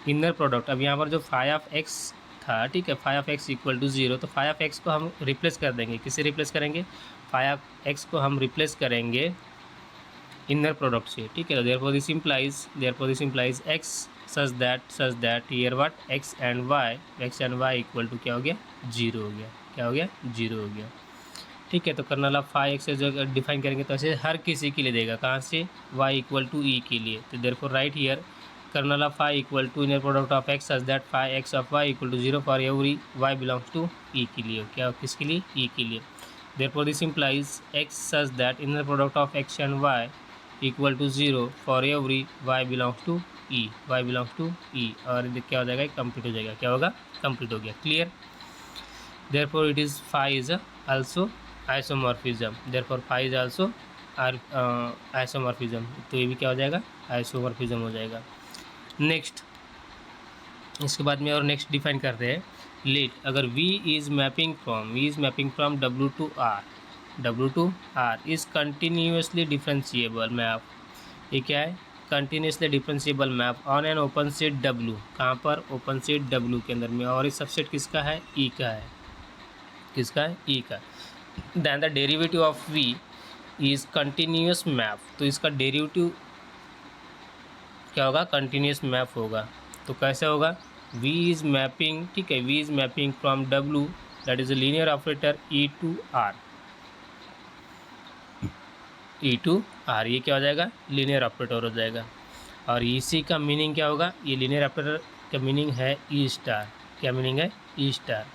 inner product. अब यहाँ पर जो 5 ऑफ एक्स था, ठीक है, 5 ऑफ एक्स इक्वल टू 0, तो 5 ऑफ एक्स को हम रिप्लेस कर देंगे। किससे रिप्लेस करेंगे, 5 ऑफ एक्स को हम रिप्लेस करेंगे इनर प्रोडक्ट से, ठीक है। Therefore this implies X such that here what, X and Y equal to क्या हो गया, 0 हो गया। क्या हो गया, 0 हो गया। ठीक है। तो कर्नल ऑफ फाई एक्स जो डिफाइन करेंगे तो ऐसे हर किसी के लिए देगा, कहाँ से, y इक्वल टू ई के लिए। तो therefore right here kernel of phi equal to inner product of x such that phi x of y equal to 0 for every y belongs to E के लिए। क्या किसके लिए, ई के लिए। Therefore this implies x such that inner product of x and y equal to 0 for every y belongs to E, y belongs to E. और क्या हो जाएगा, कंप्लीट हो जाएगा। क्या होगा, कंप्लीट हो गया। Clear. therefore it is phi is also isomorphism, therefore phi is also isomorphism। तो ये भी क्या हो जाएगा, आइसोमॉर्फिज्म हो जाएगा। नेक्स्ट, इसके बाद में और नेक्स्ट डिफाइन करते हैं लेट। अगर v is mapping from w to r is continuously differentiable map. ये क्या है, continuously differentiable map on an open set w। कहाँ पर, ओपन सेट w के अंदर में। और इस सबसेट किसका है, e का है। किसका है, ई का। Then the derivative of v is continuous map. तो इसका डेरिवेटिव क्या होगा, कंटिन्यूस मैप होगा। तो कैसे होगा, v इज मैपिंग, ठीक है, v is mapping from w that is a linear operator e to r, e to r। ये क्या हो जाएगा, लीनियर ऑपरेटर हो जाएगा। और इसी का मीनिंग क्या होगा, ये लीनियर ऑपरेटर का मीनिंग है ई स्टार। क्या मीनिंग है, ई star.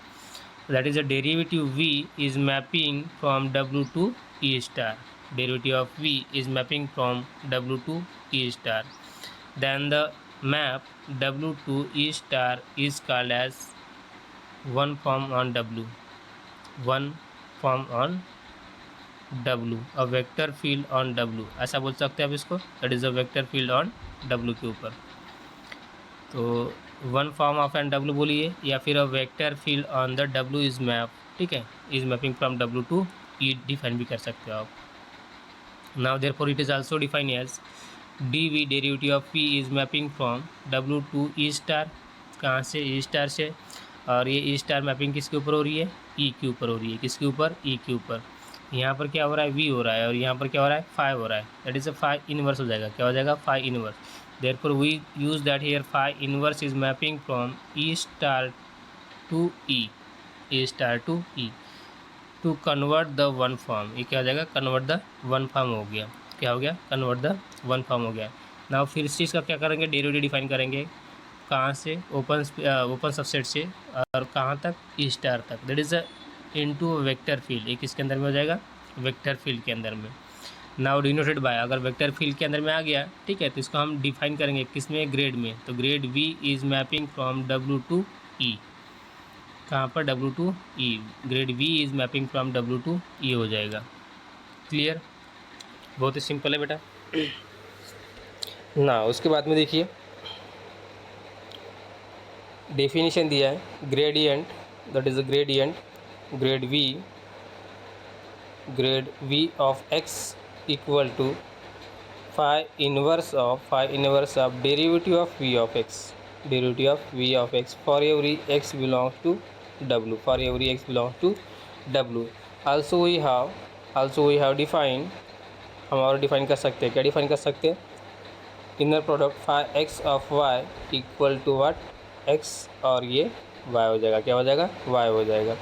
that is a derivative v is mapping from w to e star. Derivative of v is mapping from w to e star. Then the map w to e star is called as one form on w, one form on w, a vector field on w। ऐसा बोल सकते हैं आप इसको, that is a vector field on w के ऊपर। तो one form of an W बोलिए, या फिर a vector field on the W is map, ठीक है, is mapping from W to E define भी कर सकते हो आप। Now therefore it is also define as D V derivative of P is mapping from W to E star. कहाँ से, ई स्टार से। और ये ई स्टार मैपिंग किसके ऊपर हो रही है, ई के ऊपर हो रही है। किसके ऊपर, ई के ऊपर। यहाँ पर क्या हो रहा है, वी हो रहा है, और यहाँ पर क्या हो रहा है, फाइव हो रहा है। That is a five inverse हो जाएगा। क्या हो जाएगा, five inverse. Therefore we use that here phi inverse is mapping from E star to E, E star to E to convert the one form। ये क्या हो जाएगा, convert the one form हो गया। क्या हो गया, convert the one form हो गया। नाउ फिर इस चीज़ का क्या करेंगे, डेरिवेटिव डिफाइन करेंगे। कहाँ से, ओपन सबसेट से, और कहाँ तक, ई स्टार तक। That is into vector field. ये किसके अंदर में हो जाएगा, वेक्टर फील्ड के अंदर में। नाउ डिनोटेड बाय, अगर वेक्टर फील्ड के अंदर में आ गया, ठीक है, तो इसको हम डिफाइन करेंगे किसमें, ग्रेड में। तो grad v is mapping from w to e। कहाँ पर, w to e। Grad v is mapping from w to e हो जाएगा। क्लियर, बहुत ही सिंपल है बेटा ना। उसके बाद में देखिए डेफिनेशन दिया है, gradient, that is a gradient, grad v of x equal to phi inverse of derivative of v of x, for every x belongs to w। also we have defined, हम और डिफाइन कर सकते हैं। क्या डिफाइन कर सकते हैं, inner product phi x of y equal to what, x, और ये y हो जाएगा। क्या हो जाएगा, y हो जाएगा।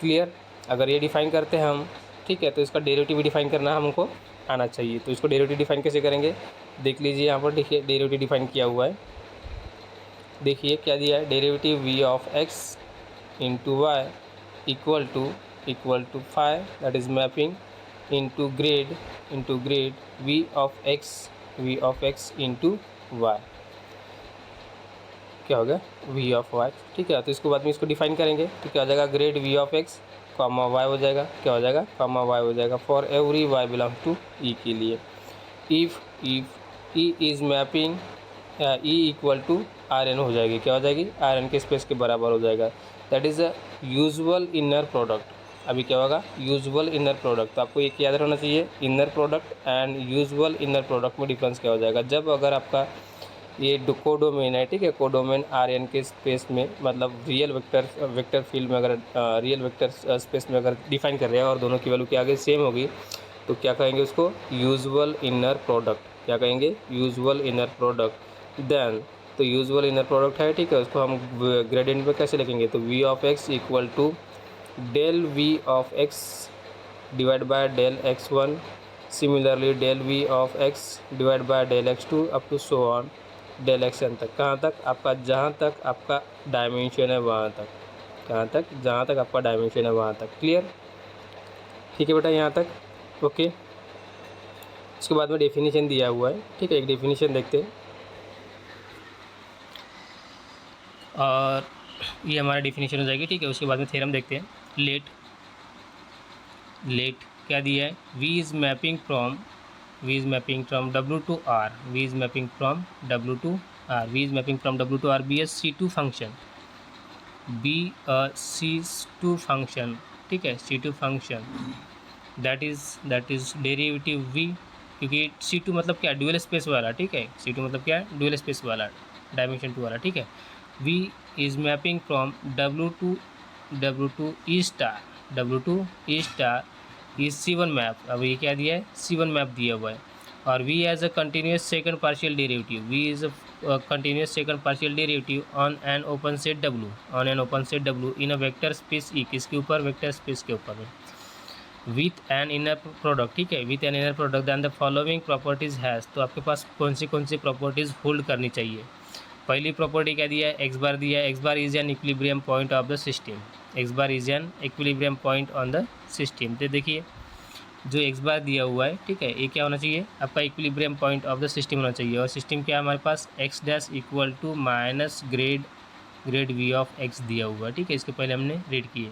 क्लियर। अगर ये डिफाइन करते हैं हम, ठीक है, तो इसका डेरिवेटिव भी डिफाइन करना हमको आना चाहिए। तो इसको डेरिवेटिव डिफाइन कैसे करेंगे, देख लीजिए यहाँ पर। देखिए डेरिवेटिव डिफाइन किया हुआ है, देखिए क्या दिया है, derivative v of x into Y equal to phi, that is mapping into grad v of x into Y. क्या हो गया, v ऑफ y, ठीक है। तो इसको बाद में इसको डिफाइन करेंगे, तो क्या हो जाएगा, grade v of x comma y हो जाएगा। क्या हो जाएगा, कॉमा y हो जाएगा, for every y belongs to e के लिए। If e is mapping, e equal to R N हो जाएगी। क्या हो जाएगी, आर एन के स्पेस के बराबर हो जाएगा। That is a usual inner product. अभी क्या होगा, यूजुअल इनर प्रोडक्ट। तो आपको एक याद रहना चाहिए, inner product and usual inner product में डिफरेंस क्या हो जाएगा। जब अगर आपका ये कोडोमेन है, ठीक है, कोडोमेन आर एन के स्पेस में, मतलब रियल वेक्टर फील्ड में, अगर रियल वेक्टर स्पेस में अगर डिफाइन कर रहे हैं और दोनों की वैल्यू के आगे सेम होगी, तो क्या कहेंगे उसको, यूजुअल इनर प्रोडक्ट। क्या कहेंगे, यूजुअल इनर प्रोडक्ट। देन तो यूजुअल इनर प्रोडक्ट है, ठीक है, उसको हम ग्रेडियंट में कैसे लिखेंगे, तो v of x equal to del v of x divide by del x1, similarly del v of x divide by del x2 up to so on del xn तक। कहाँ तक? आपका जहाँ तक आपका डायमेंशन है वहाँ तक। कहाँ तक? जहाँ तक आपका डायमेंशन है वहाँ तक। क्लियर? ठीक है बेटा, यहाँ तक ओके। उसके बाद में डेफिनेशन दिया हुआ है, ठीक है, एक डेफिनेशन देखते हैं। और ये हमारा डेफिनेशन हो जाएगी, ठीक है। उसके बाद में थ्योरम देखते हैं। लेट क्या दिया है? v is mapping from w to r, v is mapping from w to r, v is mapping from w to r be a C2 function, be C2 function, ठीक है, C2 function that is derivative v, क्योंकि C2 मतलब क्या? ड्यूअल स्पेस वाला, ठीक है। C2 मतलब क्या है? ड्यूअल स्पेस वाला, डायमेंशन 2 वाला, ठीक है। v is mapping from w to e star, w to e star is C1 map. अब ये क्या दिया है? C1 मैप दिया हुआ है। और v as a continuous second partial derivative, v is a continuous second partial derivative on an open set w in a vector space E, किसके ऊपर? वेक्टर स्पेस के ऊपर में, विथ एन इनर प्रोडक्ट, ठीक है, with an inner product then the following properties has. तो आपके पास कौन सी प्रॉपर्टीज़ होल्ड करनी चाहिए? पहली प्रॉपर्टी क्या दिया है? एक्स बार दिया है। X bar is an equilibrium point of the system, x bar is an equilibrium point on the system. तो देखिए जो एक्स बार दिया हुआ है, ठीक है, ये क्या होना चाहिए? आपका equilibrium point of the system होना चाहिए। और सिस्टम क्या है हमारे पास? X dash equal to minus grad V of x दिया हुआ है, ठीक है। इसके पहले हमने रीड किए।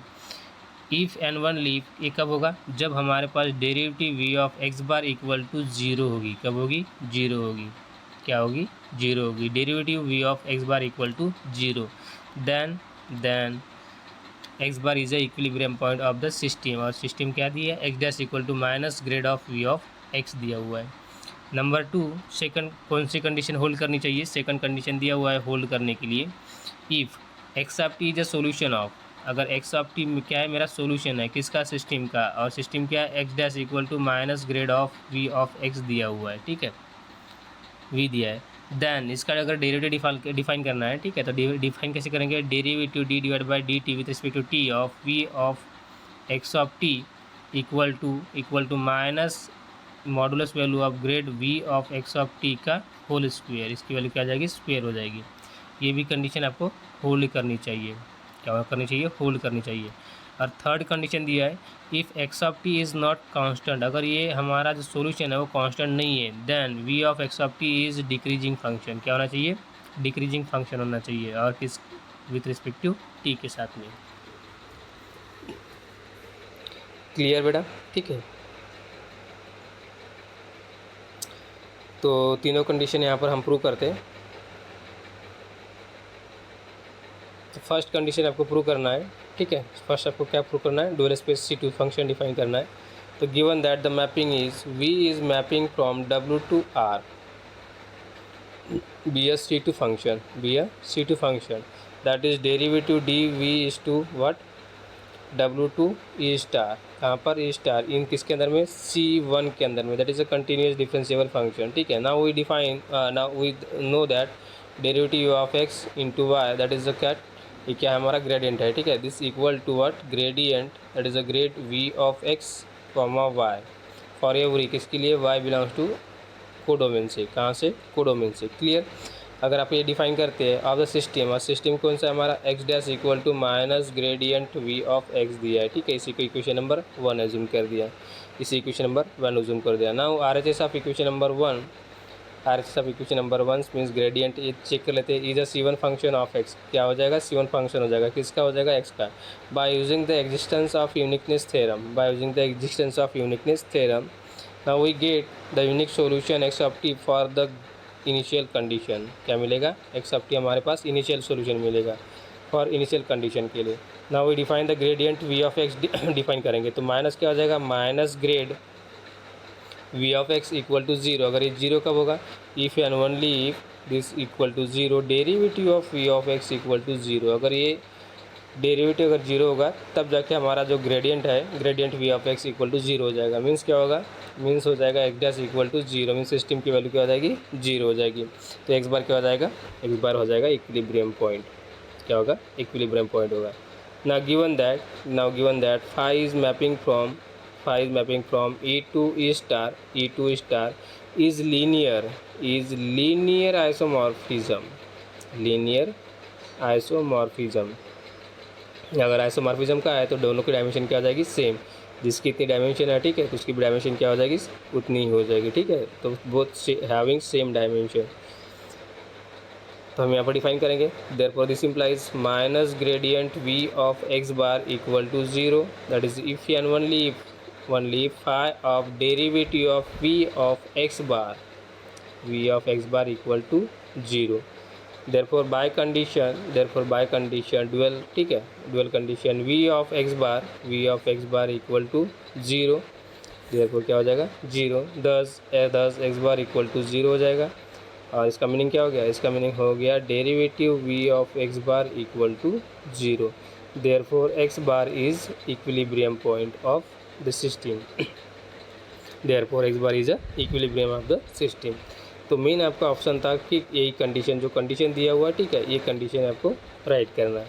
इफ़ एन वन लीव, ये कब होगा? जब हमारे पास derivative V of x bar equal to zero होगी। कब होगी? जीरो होगी। क्या होगी? जीरो होगी। Derivative V of x bar equal to zero, then x bar is a equilibrium point of the system. और सिस्टम क्या दिया है? X dash equal to minus grad of V of x दिया हुआ है। नंबर 2, सेकंड कौन सी कंडीशन होल्ड करनी चाहिए? सेकंड कंडीशन दिया हुआ है होल्ड करने के लिए, if x of T is a solution of, अगर एक्स ऑफ टी क्या है? मेरा सोल्यूशन है किसका? सिस्टम का। और सिस्टम क्या है? X dash equal to minus grad of V of x दिया हुआ है, ठीक है, वी दिया है। देन इसका अगर डेरिवेटिव डिफाइन करना है, ठीक है, तो डिफाइन कैसे करेंगे? Derivative D divide by D T with respect to T of V of X of T equal to minus modulus value of grad V of X of T का होल स्क्वायर। इसकी वैल्यू क्या आ जाएगी? स्क्वायर हो जाएगी। ये भी कंडीशन आपको होल्ड करनी चाहिए। क्या करनी चाहिए? होल्ड करनी चाहिए। और थर्ड कंडीशन दिया है, if x of T is not constant, अगर ये हमारा जो सॉल्यूशन है वो कांस्टेंट नहीं है, then V of X of T is decreasing function. क्या होना चाहिए? डिक्रीजिंग फंक्शन होना चाहिए। और किस? विथ रिस्पेक्ट टू टी के साथ में। क्लियर बेटा? ठीक है, तो तीनों कंडीशन यहाँ पर हम प्रूव करते हैं। तो फर्स्ट कंडीशन आपको प्रूव करना है, ठीक है। फर्स्ट आपको क्या प्रूव करना है? Dual space C2 function define करना है। तो given that the mapping is V is mapping from W to R be a C2 function that is derivative dv is to what? W to E star. कहाँ पर? E स्टार इन किसके अंदर में? C1 के अंदर में, that is a continuous differentiable function, ठीक है। Now we define, now we know that derivative of x into Y, that is a cat, ये क्या है? हमारा ग्रेडियंट है, ठीक है। This equal to what? Gradient, that is a grad v of x comma y for every, किसके लिए? y बिलोंग्स टू कोडोमेन से। कहाँ से? कोडोमेन से। क्लियर? अगर आप ये डिफाइन करते हैं ऑफ द सिस्टम, और सिस्टम कौन सा है हमारा? X dash equal to minus gradient V of x दिया है, ठीक है। इसी को इक्वेशन नंबर 1 एज्यूम कर दिया, इसी इक्वेशन नंबर 1 एज्यूम कर दिया। Now RHS of equation number 1, RHS of equation number 1 means gradient, ये चेक कर लेते हैं, is a C1 function of x. क्या हो जाएगा? C1 फंक्शन हो जाएगा, किसका हो जाएगा? एक्स का। By using the existence of uniqueness theorem, now we get the unique solution X of T for the initial condition. क्या मिलेगा? एक्स ऑफ टी हमारे पास इनिशियल सोल्यूशन मिलेगा फॉर इनिशियल कंडीशन के लिए। Now we define the gradient V of X define करेंगे, तो माइनस क्या हो जाएगा? Minus grad V of X equal to zero. अगर ये जीरो कब होगा? If and only if this equal to zero, derivative of V of X equal to zero. अगर ये डेरिवेटिव अगर जीरो होगा तब जाके हमारा जो ग्रेडियंट है, gradient V of X equal to zero हो जाएगा। मीन्स क्या होगा? मीन्स हो जाएगा X dash equal to zero, means system की वैल्यू क्या हो जाएगी? जीरो हो जाएगी। तो एक्स बार क्या हो जाएगा? एक्स बार हो जाएगा इक्विलिब्रियम पॉइंट। क्या होगा? इक्विलिब्रियम पॉइंट होगा। Now given that phi is mapping from phi is mapping from E to E star is linear isomorphism. अगर आइसोमॉर्फिज्म का है तो दोनों की डायमेंशन क्या हो जाएगी, सेम। जिसकी इतनी डायमेंशन है, ठीक है, तो उसकी भी डायमेंशन क्या हो जाएगी, उतनी ही हो जाएगी, ठीक है। तो बोथ हैविंग सेम डायमेंशन। तो हम यहाँ पर डिफाइन करेंगे, therefore this implies minus gradient v of x bar equal to 0, that is if and only phi of derivative of v of x bar equal to 0। Therefore by condition dual, ठीक है, dual condition v of x bar equal to 0, therefore क्या हो जाएगा 0, दस x बार इक्वल टू 0 हो जाएगा। और इसका मीनिंग क्या हो गया, इसका मीनिंग हो गया derivative v of x bar equal to 0, therefore x bar is equilibrium point of the system, therefore x bar is a equilibrium of the system. तो मेन आपका ऑप्शन था कि यही कंडीशन, जो कंडीशन दिया हुआ है, ठीक है, ये कंडीशन आपको राइट करना है।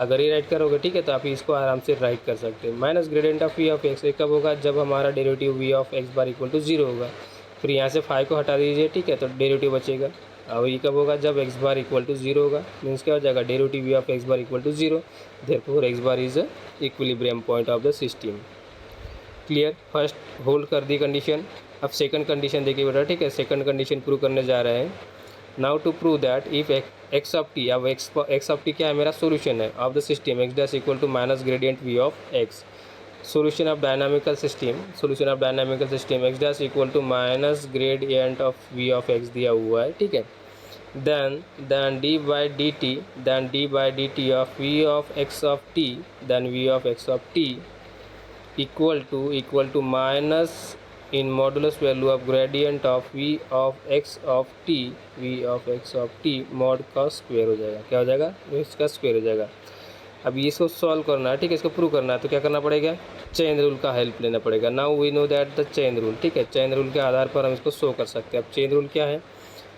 अगर ये राइट करोगे, ठीक है, तो आप इसको आराम से राइट कर सकते हैं। Minus gradient of v of x कब होगा, जब हमारा derivative v of x bar equal to 0 होगा। फिर यहाँ से फाई को हटा दीजिए, ठीक है, तो डेरिवेटिव बचेगा। और ये कब होगा, जब x बार इक्वल टू 0 होगा। मीन्स क्या हो जाएगा, derivative v of x bar equal to 0, therefore x bar is a equilibrium point of the system. Clear, first hold कर दी कंडीशन। अब सेकंड कंडीशन देखिए बेटा, ठीक है, सेकंड कंडीशन प्रूव करने जा रहे हैं। Now to prove that if X of T, अब एक्स ऑफ टी क्या है, मेरा सोल्यूशन है of the system X dash equal to minus gradient v of x। Solution of dynamical system X dash equal to minus gradient of v of x दिया हुआ है, ठीक है। then d by dt of v of x of t equal to minus in modulus value of gradient of v of x of t mod का स्क्वायर हो जाएगा। क्या हो जाएगा, इसका स्क्वायर हो जाएगा। अब इसको सॉल्व करना है, ठीक है, इसको प्रूव करना है, तो क्या करना पड़ेगा, चेन रूल का हेल्प लेना पड़ेगा। Now we know that the chain rule, ठीक है, चेन रूल के आधार पर हम इसको शो कर सकते हैं। अब चेन रूल क्या है,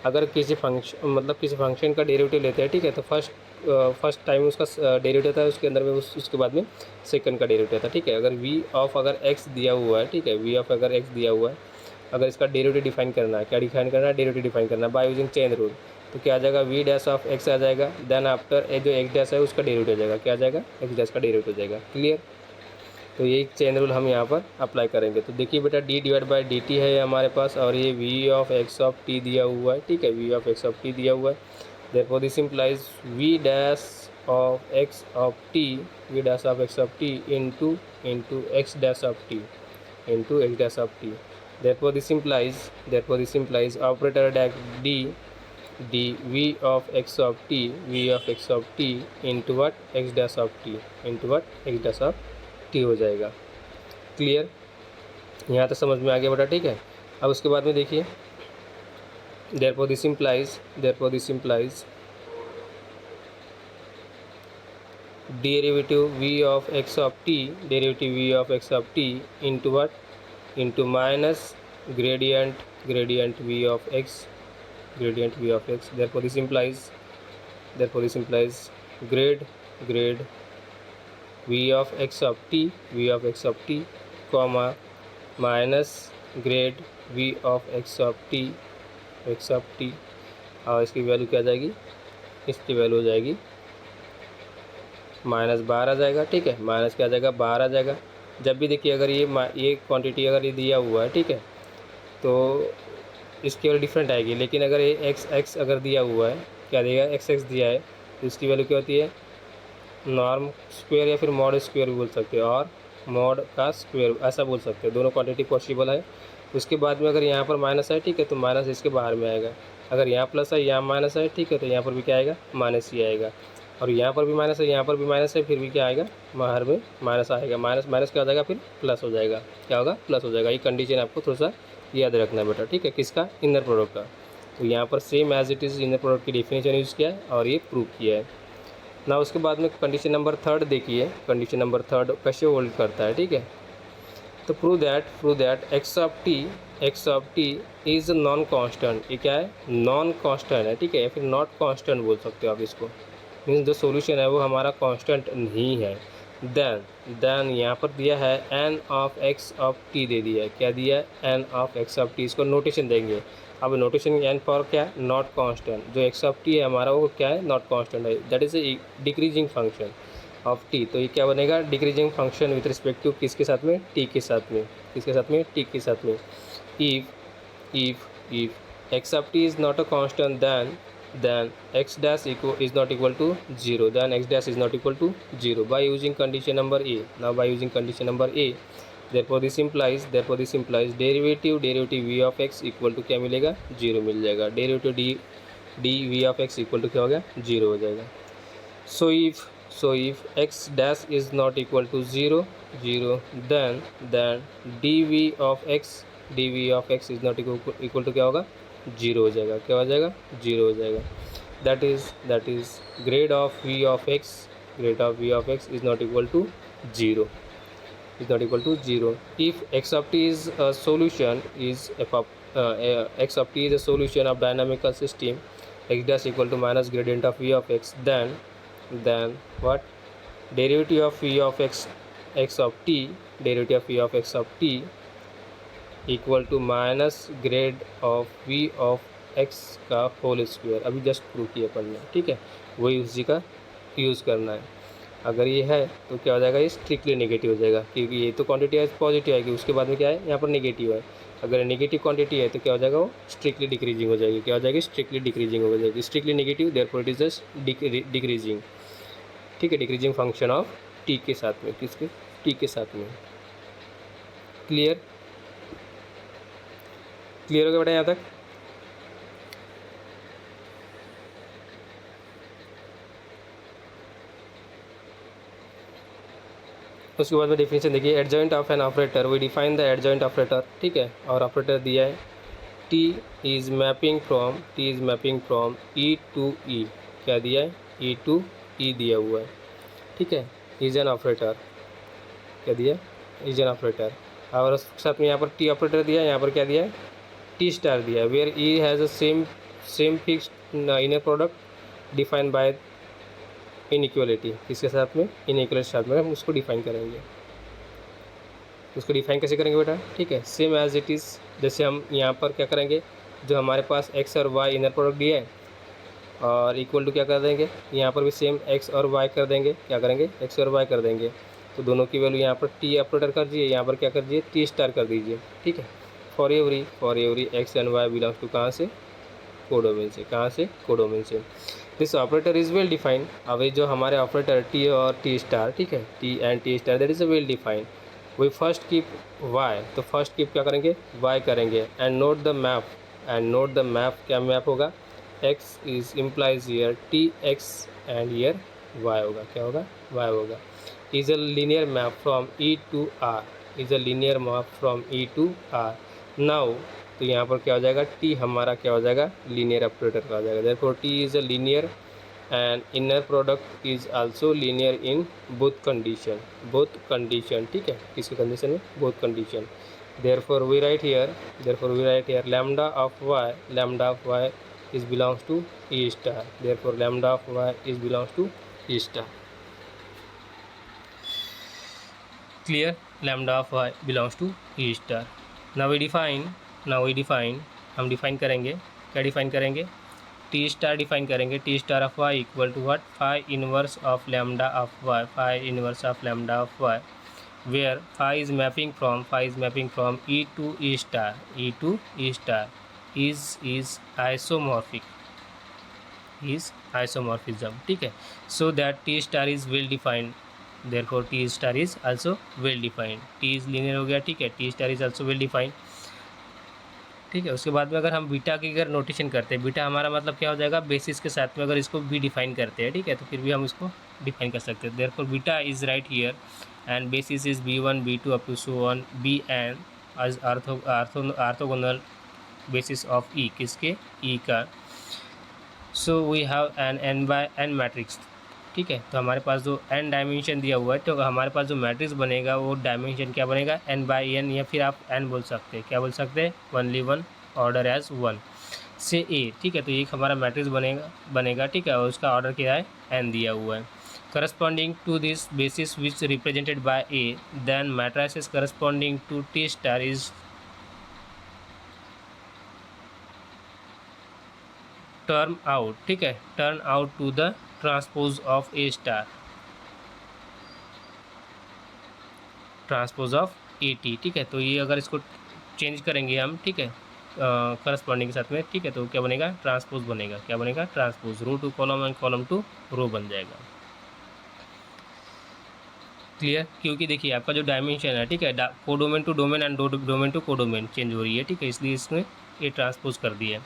अगर किसी फंक्शन का डेरिवेटिव लेते हैं, ठीक है, तो फर्स्ट टाइम उसका डेरिवेटिव था, उसके अंदर में उसके बाद में सेकंड का डेरिवेटिव था, ठीक है। अगर अगर x दिया हुआ है, ठीक है, v ऑफ अगर x दिया हुआ है, अगर इसका डेरिवेटिव डिफाइन करना है, क्या डिफाइन करना है, डेरिवेटिव डिफाइन करना है बाय यूजिंग चेन रूल, तो क्या आ जाएगा, v डैश ऑफ x आ जाएगा। देन आफ्टर जो x डैश है उसका डेरिवेटिव आ जाएगा, क्या आ जाएगा, x डैश का डेरिवेटिव आ जाएगा। क्लियर, तो यही चेन रूल हम यहाँ पर अप्लाई करेंगे। तो देखिए बेटा, d divide by D T है हमारे पास, और ये v of x of t दिया हुआ है, ठीक है, v of x of t दिया हुआ है। Therefore this implies v dash of x of t into x dash of t। Therefore this implies operator d v of x of t into what, x dash of t हो जाएगा। क्लियर, यहाँ तक समझ में आ गया बेटा, ठीक है। अब उसके बाद में देखिए, therefore this implies derivative v of x of t into what, into minus gradient v of x। Therefore this implies grade v of x of t comma minus grade v of x of t, और इसकी वैल्यू क्या आ जाएगी, इसकी वैल्यू हो जाएगी -12 आ जाएगा, ठीक है, माइनस क्या आ जाएगा, 12 आ जाएगा। जब भी देखिए अगर ये क्वांटिटी अगर ये दिया हुआ है, ठीक है, तो इसकी वैल्यू डिफरेंट आएगी। लेकिन अगर ये x अगर दिया हुआ है, क्या देगा, x दिया है, तो इसकी वैल्यू क्या होती है, नॉर्म स्क्वायर या फिर मॉड स्क्वायर भी बोल सकते हो, और मॉड का स्क्वायर ऐसा बोल सकते हो, दोनों क्वांटिटी पॉसिबल है। उसके बाद में अगर यहाँ पर माइनस है, ठीक है, तो माइनस इसके बाहर में आएगा। अगर यहाँ प्लस है, यहाँ माइनस है, ठीक है, तो यहाँ पर भी क्या आएगा, माइनस ही आएगा। और यहाँ पर भी माइनस है, यहाँ पर भी माइनस है, फिर भी क्या आएगा, बाहर में माइनस आएगा। माइनस क्या हो जाएगा, फिर प्लस हो जाएगा। क्या होगा, प्लस हो जाएगा। ये कंडीशन आपको थोड़ा सा याद रखना बेटा, ठीक है, किसका, इनर प्रोडक्ट का। तो यहाँ पर same as it is inner product की डेफिनेशन यूज़ किया है और ये प्रूव किया है ना। उसके बाद में कंडीशन नंबर 3 देखिए, कंडीशन नंबर 3 कैसे होल्ड करता है, ठीक है। तो prove that x of T is non constant. ये क्या है, नॉन कांस्टेंट है, ठीक है, या फिर नॉट कांस्टेंट बोल सकते हो आप इसको। मीन्स जो सॉल्यूशन है वो हमारा कांस्टेंट नहीं है। देन यहाँ पर दिया है n of x of t दे दिया है। क्या दिया है? n of x of t। इसको नोटेशन देंगे। अब नोटेशन n फॉर क्या है? Not constant. जो x ऑफ t है हमारा वो क्या है? नॉट कांस्टेंट है, that is a decreasing function of t। तो ये क्या बनेगा? Decreasing function with respect to किसके साथ में? t के साथ में। किसके साथ में? t के साथ में। if x of t is not a constant, then x dash is not equal to 0, then x dash is not equal to 0 by using condition number a. Now by using condition number a, therefore this implies derivative v of x equal to क्या मिलेगा? 0 मिल जाएगा। Derivative d v of x equal to क्या हो गया? 0 हो जाएगा। so if x dash is not equal to 0, then dv of x is not equal to क्या होगा? 0 हो जाएगा। क्या हो जाएगा? 0 हो जाएगा। that is grade of v of x is not equal to 0, if x of t is a solution x of t is a solution of dynamical system, x dash equal to minus gradient of v of x, then what? derivative of v of x of t equal to minus grad of v of x का होल स्क्वायर। अभी जस्ट प्रूव किया पढ़ना, ठीक है, वही उसी का यूज़ करना है। अगर ये है तो क्या हो जाएगा? ये स्ट्रिक्टली नेगेटिव हो जाएगा, क्योंकि ये तो क्वांटिटी है पॉजिटिव आएगी, उसके बाद में क्या है? यहाँ पर नेगेटिव है। अगर नेगेटिव क्वांटिटी है तो क्या हो जाएगा? वो स्ट्रिक्टली डिक्रीजिंग हो जाएगी। क्या हो जाएगी? स्ट्रिक्टली डिक्रीजिंग हो जाएगी। Strictly negative, therefore it is just decreasing, ठीक है, डिक्रीजिंग फंक्शन ऑफ t के साथ में। किसके? t के साथ में। क्लियर हो गया बेटा यहाँ तक? उसके बाद में डेफिनेशन देखिए, adjoint of an operator, we define the adjoint operator, ठीक है, और ऑपरेटर दिया है t is mapping from e to e। क्या दिया है? e टू e दिया हुआ है, ठीक है, इज एन ऑपरेटर। क्या दिया? Is an operator. और उसके साथ में यहाँ पर टी ऑपरेटर दिया है, यहाँ पर क्या दिया है? टी स्टार दिया है, where E has a same fixed inner product define by inequality. किसके साथ में? इनइक्वलिटी साथ में हम उसको डिफाइन करेंगे। उसको डिफाइन कैसे करेंगे बेटा? ठीक है, सेम एज इट इज़। जैसे हम यहाँ पर क्या करेंगे, जो हमारे पास एक्स और वाई इनर प्रोडक्ट दिया है और इक्वल टू क्या कर देंगे, यहाँ पर भी सेम एक्स और वाई कर देंगे। क्या करेंगे? एक्स और वाई कर देंगे। तो दोनों की वैल्यू यहाँ पर टी ऑपरेटर कर दीजिए, यहाँ पर क्या कर दीजिए? टी स्टार कर दीजिए, ठीक है। For every x and Y belongs to कहाँ से? कोडोमेन से। कहाँ से? कोडोमेन से। This operator is well defined. अब ये जो हमारे ऑपरेटर टी और टी स्टार, ठीक है, T and T star, that is a well defined. We first keep Y, तो फर्स्ट कीप क्या करेंगे? वाई करेंगे। एंड नोट द मैप, क्या मैप होगा? एक्स इज इम्प्लाइज ईयर T X and year Y होगा। क्या होगा? वाई होगा। Is a linear map from E to R, now तो यहाँ पर क्या हो जाएगा? टी हमारा क्या हो जाएगा? लीनियर ऑपरेटर का हो जाएगा। Therefore T is a linear and inner product is also linear in both condition, ठीक है, किसकी कंडीशन में? Both condition. Therefore we write here lambda of y is belongs to E star, therefore lambda of y is belongs to E star. Clear? Lambda of y belongs to E star. Now we define हम डिफाइन करेंगे। क्या डिफाइन करेंगे? टी स्टार डिफाइन करेंगे। T star of Y equal to what? Phi inverse of lambda of Y, where phi is mapping from E to E star is isomorphism, ठीक है। So that T star is well defined, therefore T star is also well defined. T is linear हो गया, ठीक है, T star is also well defined, ठीक है। उसके बाद में अगर हम बीटा की अगर नोटेशन करते हैं, बीटा हमारा मतलब क्या हो जाएगा? बेसिस के साथ में अगर इसको भी डिफाइन करते हैं, ठीक है, तो फिर भी हम इसको डिफाइन कर सकते हैं। Therefore beta is right here and basis is b1 b2 up to so on bn as orthogonal basis of E, किसके? ई का। So we have an n by n matrix, ठीक है। तो हमारे पास जो n डायमेंशन दिया हुआ है, तो हमारे पास जो मैट्रिक्स बनेगा वो डायमेंशन क्या बनेगा? n बाई n, या फिर आप n बोल सकते हैं। क्या बोल सकते हैं? ओनली वन ऑर्डर एज 1 से a, ठीक है। तो एक हमारा मैट्रिक्स बनेगा, ठीक है, और उसका ऑर्डर क्या है? n दिया हुआ है। corresponding to this basis which represented by A, then matrices corresponding to T star is turn out, ठीक है, turn out to the transpose of A star, transpose of A T, ठीक है। तो ये अगर इसको चेंज करेंगे हम, ठीक है, करस्पॉन्डिंग के साथ में, ठीक है, तो क्या बनेगा, ट्रांसपोज बनेगा, क्या बनेगा, transpose, row to column and column to row बन जाएगा। क्लियर, क्योंकि देखिए आपका जो डायमेंशन है, ठीक है, codomain to domain and domain to codomain change हो रही है, ठीक है, इसलिए इसमें ए ट्रांसपोज कर दिया है।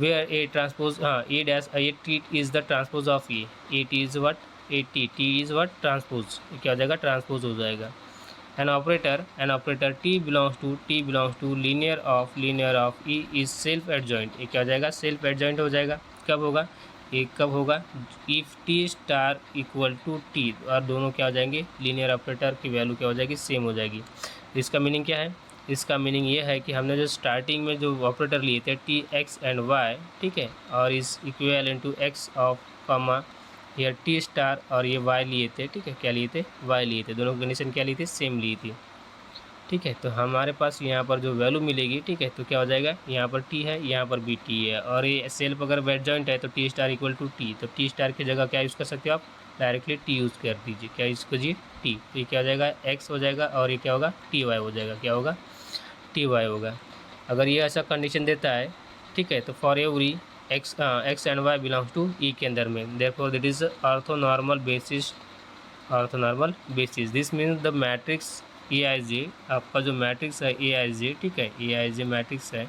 वेयर ए ट्रांसपोज, हाँ, A dash A T is the transpose of A T is what, A T is what, transpose, क्या हो जाएगा, ट्रांसपोज हो जाएगा। an operator t belongs to linear of e is self adjoint, ये क्या हो जाएगा, सेल्फ एडजॉइंट हो जाएगा। कब होगा, ये कब होगा, if T star equal to T, और दोनों क्या हो जाएंगे, लीनियर ऑपरेटर की वैल्यू क्या हो जाएगी, सेम हो जाएगी। इसका मीनिंग क्या है, इसका मीनिंग ये है कि हमने जो स्टार्टिंग में जो ऑपरेटर लिए थे टी एक्स एंड वाई, ठीक है, और is equivalent to X of comma ये टी स्टार और ये वाई लिए थे, ठीक है, क्या लिए थे, वाई लिए थे, दोनों कंडीशन क्या ली थी, सेम ली थी, ठीक है। तो हमारे पास यहाँ पर जो वैल्यू मिलेगी, ठीक है, तो क्या हो जाएगा, यहाँ पर टी है, यहाँ पर भी टी है, और ये सेल्फ अगर एडजॉइंट है तो T star equal to T, तो टी स्टार की जगह क्या यूज़ कर सकते हो आप, डायरेक्टली टी यूज़ कर दीजिए, क्या यूज़ कीजिए, टी, तो ये क्या हो जाएगा, एक्स हो जाएगा, और ये क्या होगा, टी वाई हो जाएगा, क्या होगा, टी वाई होगा। अगर ये ऐसा कंडीशन देता है, ठीक है, तो for every x and Y belongs to E के अंदर में, therefore that is orthonormal basis, this means the matrix A I J, आपका जो मैट्रिक्स है ए आई जे, ठीक है, ए आई जे मैट्रिक्स है,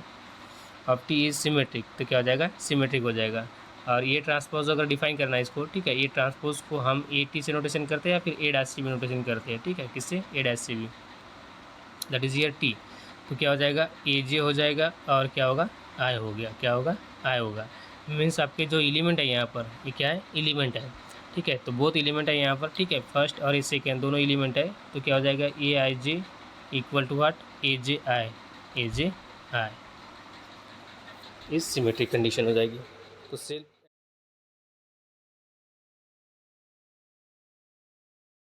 अब टी इज सिमेट्रिक, तो क्या हो जाएगा, सिमेट्रिक हो जाएगा। और ये ट्रांसपोज अगर डिफाइन करना है इसको, ठीक है, ये ट्रांसपोज को हम ए टी से नोटेशन करते हैं या फिर ए डैश सी में नोटेशन करते हैं, ठीक है, किससे, ए डैश सी भी, दैट इज़ ईयर टी, तो क्या हो जाएगा, ए जे हो जाएगा, और क्या होगा, आई हो गया, क्या होगा, आई होगा। मीन्स आपके जो एलिमेंट है यहाँ पर, ये क्या है, एलिमेंट है, ठीक है, तो बहुत एलिमेंट है यहाँ पर, ठीक है, फर्स्ट और सेकेंड दोनों एलिमेंट है, तो क्या हो जाएगा, ए I J equal to what, ए जे आई, ए जे आई, इस सिमेट्रिक कंडीशन हो जाएगी। तो सेल्फ